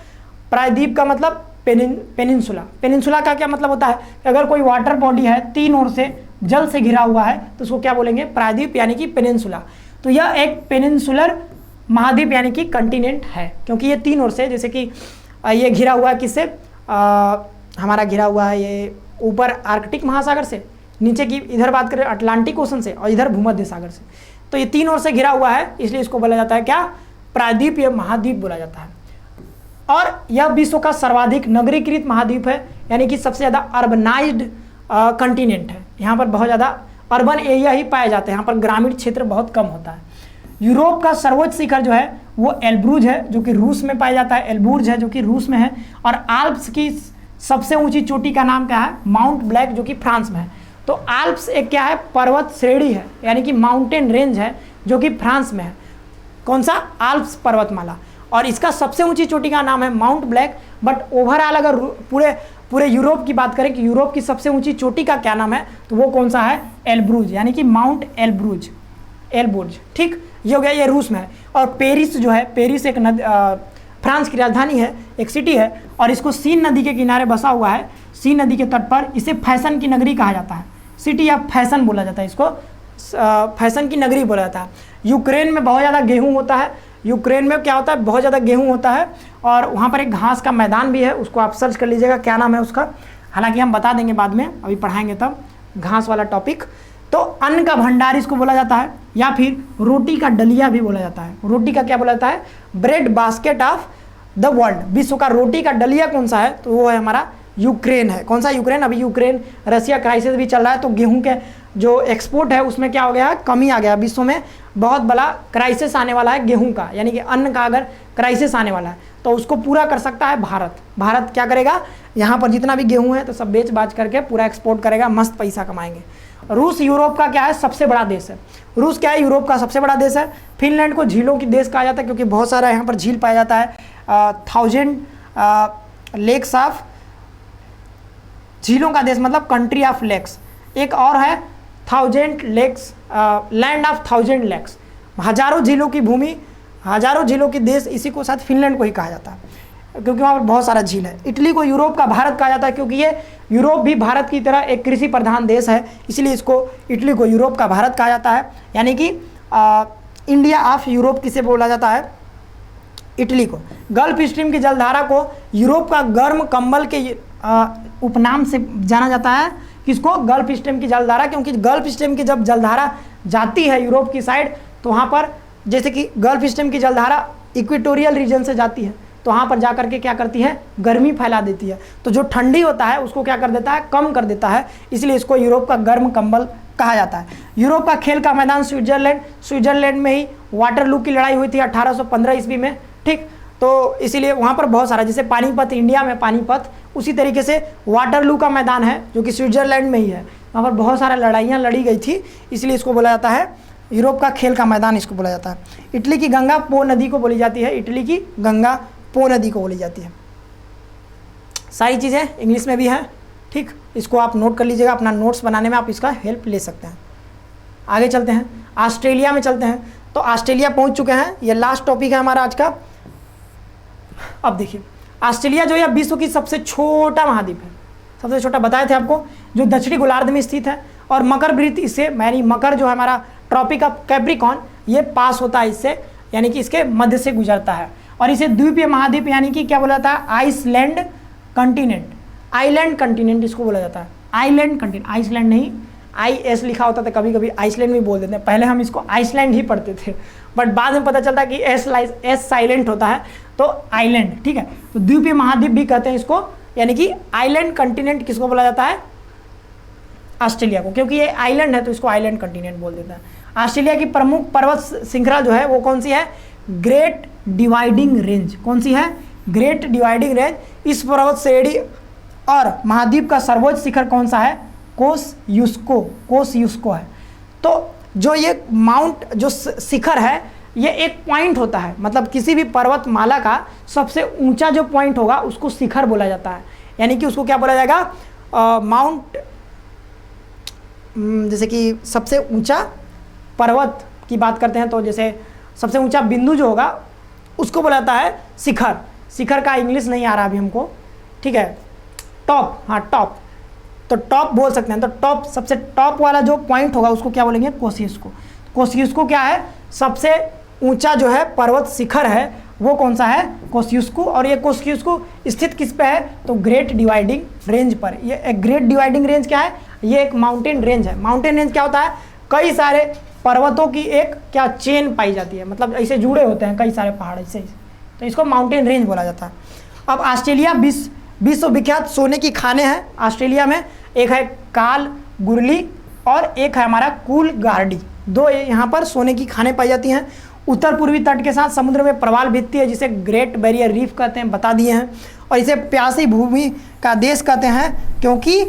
प्रायद्वीप का मतलब पेनिनसुला। पेनिनसुला का क्या मतलब होता है कि अगर कोई वाटर बॉडी है 3 ओर से जल से घिरा हुआ है तो उसको क्या बोलेंगे, प्रायद्वीप यानी कि पेनिनसुला। तो यह एक पेनिनसुलर महाद्वीप यानी कि कंटिनेंट है, क्योंकि ये 3 ओर से, जैसे कि ये घिरा हुआ है किससे, हमारा घिरा हुआ है ये ऊपर आर्कटिक महासागर से, नीचे की इधर बात करें अटलांटिक ओशन से और इधर भूमध्य सागर से। तो ये 3 ओर से घिरा हुआ है, इसलिए इसको बोला जाता है क्या, प्रायद्वीपीय महाद्वीप बोला जाता है। और यह विश्व का सर्वाधिक नगरीकृत महाद्वीप है, यानी कि सबसे ज़्यादा अर्बनाइज्ड कंटिनेंट है। यहाँ पर बहुत ज़्यादा अर्बन एरिया ही पाए जाते हैं, यहाँ पर ग्रामीण क्षेत्र बहुत कम होता है। यूरोप का सर्वोच्च शिखर जो है वो एल्ब्रूज है, जो कि रूस में पाया जाता है, एल्ब्रूज है जो कि रूस में है। और आल्प्स की सबसे ऊंची चोटी का नाम क्या है, माउंट ब्लैक, जो कि फ्रांस में है। तो आल्प्स एक क्या है, पर्वत श्रेणी है, यानी कि माउंटेन रेंज है, जो कि फ्रांस में है। कौन सा, आल्प्स पर्वतमाला। और इसका सबसे ऊंची चोटी का नाम है माउंट ब्लैक। बट ओवरऑल अगर पूरे यूरोप की बात करें कि यूरोप की सबसे ऊंची चोटी का क्या नाम है, तो वो कौन सा है, एल्ब्रूज, यानी कि माउंट एल्ब्रूज। ठीक, ये हो गया, ये रूस में है। और पेरिस जो है, पेरिस एक फ्रांस की राजधानी है, एक सिटी है, और इसको सीन नदी के किनारे बसा हुआ है, सीन नदी के तट पर। इसे फैशन की नगरी कहा जाता है, सिटी ऑफ फैशन बोला जाता है, इसको फैशन की नगरी बोला जाता है। यूक्रेन में बहुत ज़्यादा गेहूँ होता है, यूक्रेन में क्या होता है, बहुत ज़्यादा गेहूँ होता है, और वहाँ पर एक घास का मैदान भी है, उसको आप सर्च कर लीजिएगा क्या नाम है उसका, हालांकि हम बता देंगे बाद में, अभी पढ़ाएंगे तब घास वाला टॉपिक। तो अन्न का भंडार इसको बोला जाता है, या फिर रोटी का डलिया भी बोला जाता है। रोटी का क्या बोला जाता है, bread basket of the world. विश्व का रोटी का डलिया कौन सा है, तो वो है हमारा यूक्रेन है। कौन सा, यूक्रेन। अभी यूक्रेन रसिया क्राइसिस भी चल रहा है, तो गेहूं के जो एक्सपोर्ट है उसमें क्या हो गया है, कमी आ गया। विश्व में बहुत बड़ा क्राइसिस आने वाला है गेहूं का, यानी कि अन्न का अगर क्राइसिस आने वाला है तो उसको पूरा कर सकता है भारत। भारत क्या करेगा, यहाँ पर जितना भी गेहूं है तो सब बेच बाच करके पूरा एक्सपोर्ट करेगा, मस्त पैसा कमाएंगे। रूस यूरोप का क्या है, सबसे बड़ा देश है। रूस क्या है, यूरोप का सबसे बड़ा देश है। फिनलैंड को झीलों की देश कहा जाता है, क्योंकि बहुत सारा यहाँ पर झील पाया जाता है। 1000 लेक्स ऑफ, झीलों का देश मतलब कंट्री ऑफ लेक्स। एक और है 1000 लेक्स, लैंड ऑफ 1000 लेक्स, हजारों झीलों की भूमि, हजारों झीलों की देश, इसी को साथ फिनलैंड को ही कहा जाता है, क्योंकि वहाँ पर बहुत सारा झील है। इटली को यूरोप का भारत कहा जाता है, क्योंकि ये यूरोप भी भारत की तरह एक कृषि प्रधान देश है, इसलिए इसको इटली को यूरोप का भारत कहा जाता है। यानी कि इंडिया ऑफ यूरोप किसे बोला जाता है, इटली को। गल्फ स्ट्रीम की जलधारा को यूरोप का गर्म कंबल के उपनाम से जाना जाता है। किसको, गल्फ स्ट्रीम की जलधारा, क्योंकि गल्फ स्ट्रीम की जब जलधारा जाती है यूरोप की साइड, तो वहाँ पर जैसे कि गल्फ स्ट्रीम की जलधारा इक्वेटोरियल रीजन से जाती है, तो वहाँ पर जा करके क्या करती है, गर्मी फैला देती है। तो जो ठंडी होता है उसको क्या कर देता है, कम कर देता है, इसलिए इसको यूरोप का गर्म कंबल कहा जाता है। यूरोप का खेल का मैदान स्विट्जरलैंड में ही वाटरलू की लड़ाई हुई थी 1815 ईस्वी में। ठीक, तो इसीलिए वहाँ पर बहुत सारा, जैसे पानीपत इंडिया में पानीपत, उसी तरीके से वाटरलू का मैदान है जो कि स्विट्जरलैंड में ही है, वहाँ पर बहुत सारा लड़ाइयाँ लड़ी गई थी, इसलिए इसको बोला जाता है यूरोप का खेल का मैदान, इसको बोला जाता है। इटली की गंगा पो नदी को बोली जाती है, इटली की गंगा पो नदी को बोली जाती है। सारी चीज़ें इंग्लिश में भी हैं, ठीक, इसको आप नोट कर लीजिएगा, अपना नोट्स बनाने में आप इसका हेल्प ले सकते हैं। आगे चलते हैं, ऑस्ट्रेलिया में चलते हैं। तो ऑस्ट्रेलिया पहुंच चुके हैं, ये लास्ट टॉपिक है हमारा आज का। अब देखिए, ऑस्ट्रेलिया जो है विश्व की सबसे छोटा महाद्वीप है, सबसे छोटा बताए थे आपको, जो दक्षिणी गोलार्ध में स्थित है, और मकर वृत्त इससे, यानी मकर जो है हमारा ट्रॉपिक ऑफ कैप्रिकॉन, ये पास होता है इससे, यानी कि इसके मध्य से गुजरता है। और इसे द्वीपीय महाद्वीप यानी कि क्या बोला जाता है, आइसलैंड कंटिनेंट, आइलैंड कंटिनेंट इसको बोला जाता है, आइलैंड कंटिनेंट, आइसलैंड नहीं, IS लिखा होता था, कभी कभी आइसलैंड भी बोल देते हैं, पहले हम इसको आइसलैंड ही पढ़ते थे, बट बाद में पता चलता है कि एस साइलेंट होता है, तो आइलैंड, ठीक है। तो द्वीपीय महाद्वीप भी कहते हैं इसको, यानी कि आइलैंड कंटिनेंट किसको बोला जाता है, ऑस्ट्रेलिया को, क्योंकि ये आइलैंड है तो इसको आइलैंड कंटिनेंट बोल देता है। ऑस्ट्रेलिया की प्रमुख पर्वत श्रृंखला जो है वो कौन सी है, ग्रेट डिवाइडिंग रेंज, कौन सी है, ग्रेट डिवाइडिंग रेंज। इस पर्वत श्रेणी और महाद्वीप का सर्वोच्च शिखर कौन सा है, कोस-यूस्को है। तो जो ये माउंट जो शिखर है, ये एक पॉइंट होता है, मतलब किसी भी पर्वतमाला का सबसे ऊंचा जो पॉइंट होगा उसको शिखर बोला जाता है, यानी कि उसको क्या बोला जाएगा, माउंट, जैसे कि सबसे ऊंचा पर्वत की बात करते हैं तो जैसे सबसे ऊंचा बिंदु जो होगा उसको बोला जाता है शिखर। शिखर का इंग्लिश नहीं आ रहा अभी हमको, ठीक है, टॉप, हाँ टॉप, तो टॉप बोल सकते हैं। तो टॉप, सबसे टॉप वाला जो पॉइंट होगा उसको क्या बोलेंगे, कोस-यूस्को। कोस-यूस्को क्या है, सबसे ऊंचा जो है पर्वत शिखर है वो कौन सा है, कोस-यूस्को। और ये कोस-यूस्को स्थित किस पे है, तो ग्रेट डिवाइडिंग रेंज पर। ये एक ग्रेट डिवाइडिंग रेंज क्या है, ये एक माउंटेन रेंज है। माउंटेन रेंज क्या होता है, कई सारे पर्वतों की एक क्या चेन पाई जाती है, मतलब ऐसे जुड़े होते हैं कई सारे पहाड़ ऐसे, तो इसको माउंटेन रेंज बोला जाता है। अब ऑस्ट्रेलिया विश्व विख्यात सोने की खाने हैं ऑस्ट्रेलिया में, एक है काल गुरली और एक है हमारा कूल गार्डी, दो यहाँ पर सोने की खाने पाई जाती हैं। उत्तर पूर्वी तट के साथ समुद्र में प्रवाल भित्ति है जिसे ग्रेट बैरियर रीफ कहते हैं, बता दिए हैं। और इसे प्यासी भूमि का देश कहते हैं क्योंकि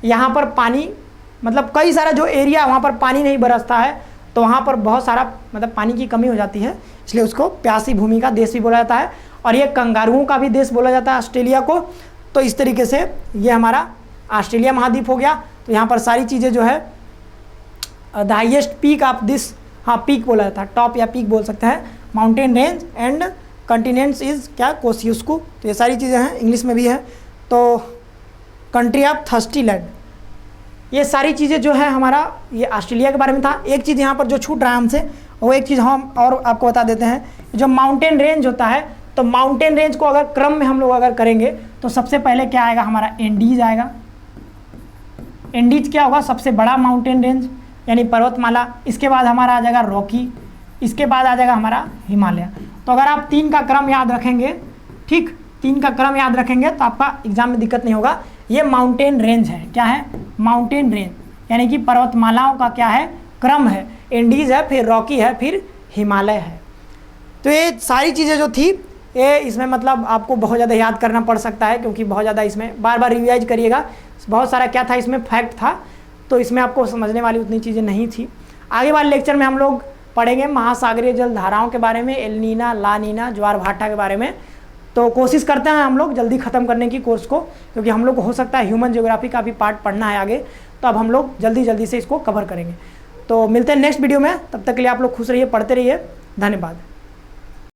यहाँ पर पानी, मतलब कई सारा जो एरिया वहाँ पर पानी नहीं बरसता है, तो वहाँ पर बहुत सारा मतलब पानी की कमी हो जाती है, इसलिए उसको प्यासी भूमि का देश भी बोला जाता है। और ये कंगारुओं का भी देश बोला जाता है ऑस्ट्रेलिया को। तो इस तरीके से ये हमारा ऑस्ट्रेलिया महाद्वीप हो गया। तो यहाँ पर सारी चीज़ें जो है, the highest peak of this, हाँ पीक बोला जाता है, टॉप या पीक बोल सकते हैं, mountain range and continents is क्या, कोस-यूस्को। तो ये सारी चीज़ें हैं, इंग्लिश में भी है। तो कंट्री ऑफ थर्स्टी लैंड, ये सारी चीज़ें जो है हमारा ये ऑस्ट्रेलिया के बारे में था। एक चीज़ यहाँ पर जो छूट रहा है हमसे, वो एक चीज़ हम और आपको बता देते हैं, जो माउंटेन रेंज होता है, तो माउंटेन रेंज को अगर क्रम में हम लोग अगर करेंगे तो सबसे पहले क्या आएगा, हमारा एंडीज आएगा। एंडीज क्या होगा, सबसे बड़ा माउंटेन रेंज यानी पर्वतमाला। इसके बाद हमारा आ जाएगा रॉकी, इसके बाद आ जाएगा हमारा हिमालय। तो अगर आप तीन का क्रम याद रखेंगे, ठीक, तीन का क्रम याद रखेंगे तो आपका एग्जाम में दिक्कत नहीं होगा। ये माउंटेन रेंज है, क्या है, माउंटेन रेंज, यानी कि पर्वतमालाओं का क्या है, क्रम है। एंडीज है, फिर रॉकी है, फिर हिमालय है। तो ये सारी चीज़ें जो थी ये इसमें मतलब आपको बहुत ज़्यादा याद करना पड़ सकता है, क्योंकि बहुत ज़्यादा इसमें बार बार रिवाइज करिएगा, बहुत सारा क्या था इसमें फैक्ट था, तो इसमें आपको समझने वाली उतनी चीज़ें नहीं थी। आगे वाले लेक्चर में हम लोग पढ़ेंगे महासागरीय जल धाराओं के बारे में, एल नीना, ला नीना, ज्वार भाटा के बारे में। तो कोशिश करते हैं हम लोग जल्दी ख़त्म करने की कोर्स को, क्योंकि हम लोग को हो सकता है ह्यूमन ज्योग्राफी का भी पार्ट पढ़ना है आगे, तो अब हम लोग जल्दी जल्दी से इसको कवर करेंगे। तो मिलते हैं नेक्स्ट वीडियो में, तब तक के लिए आप लोग खुश रहिए, पढ़ते रहिए, धन्यवाद।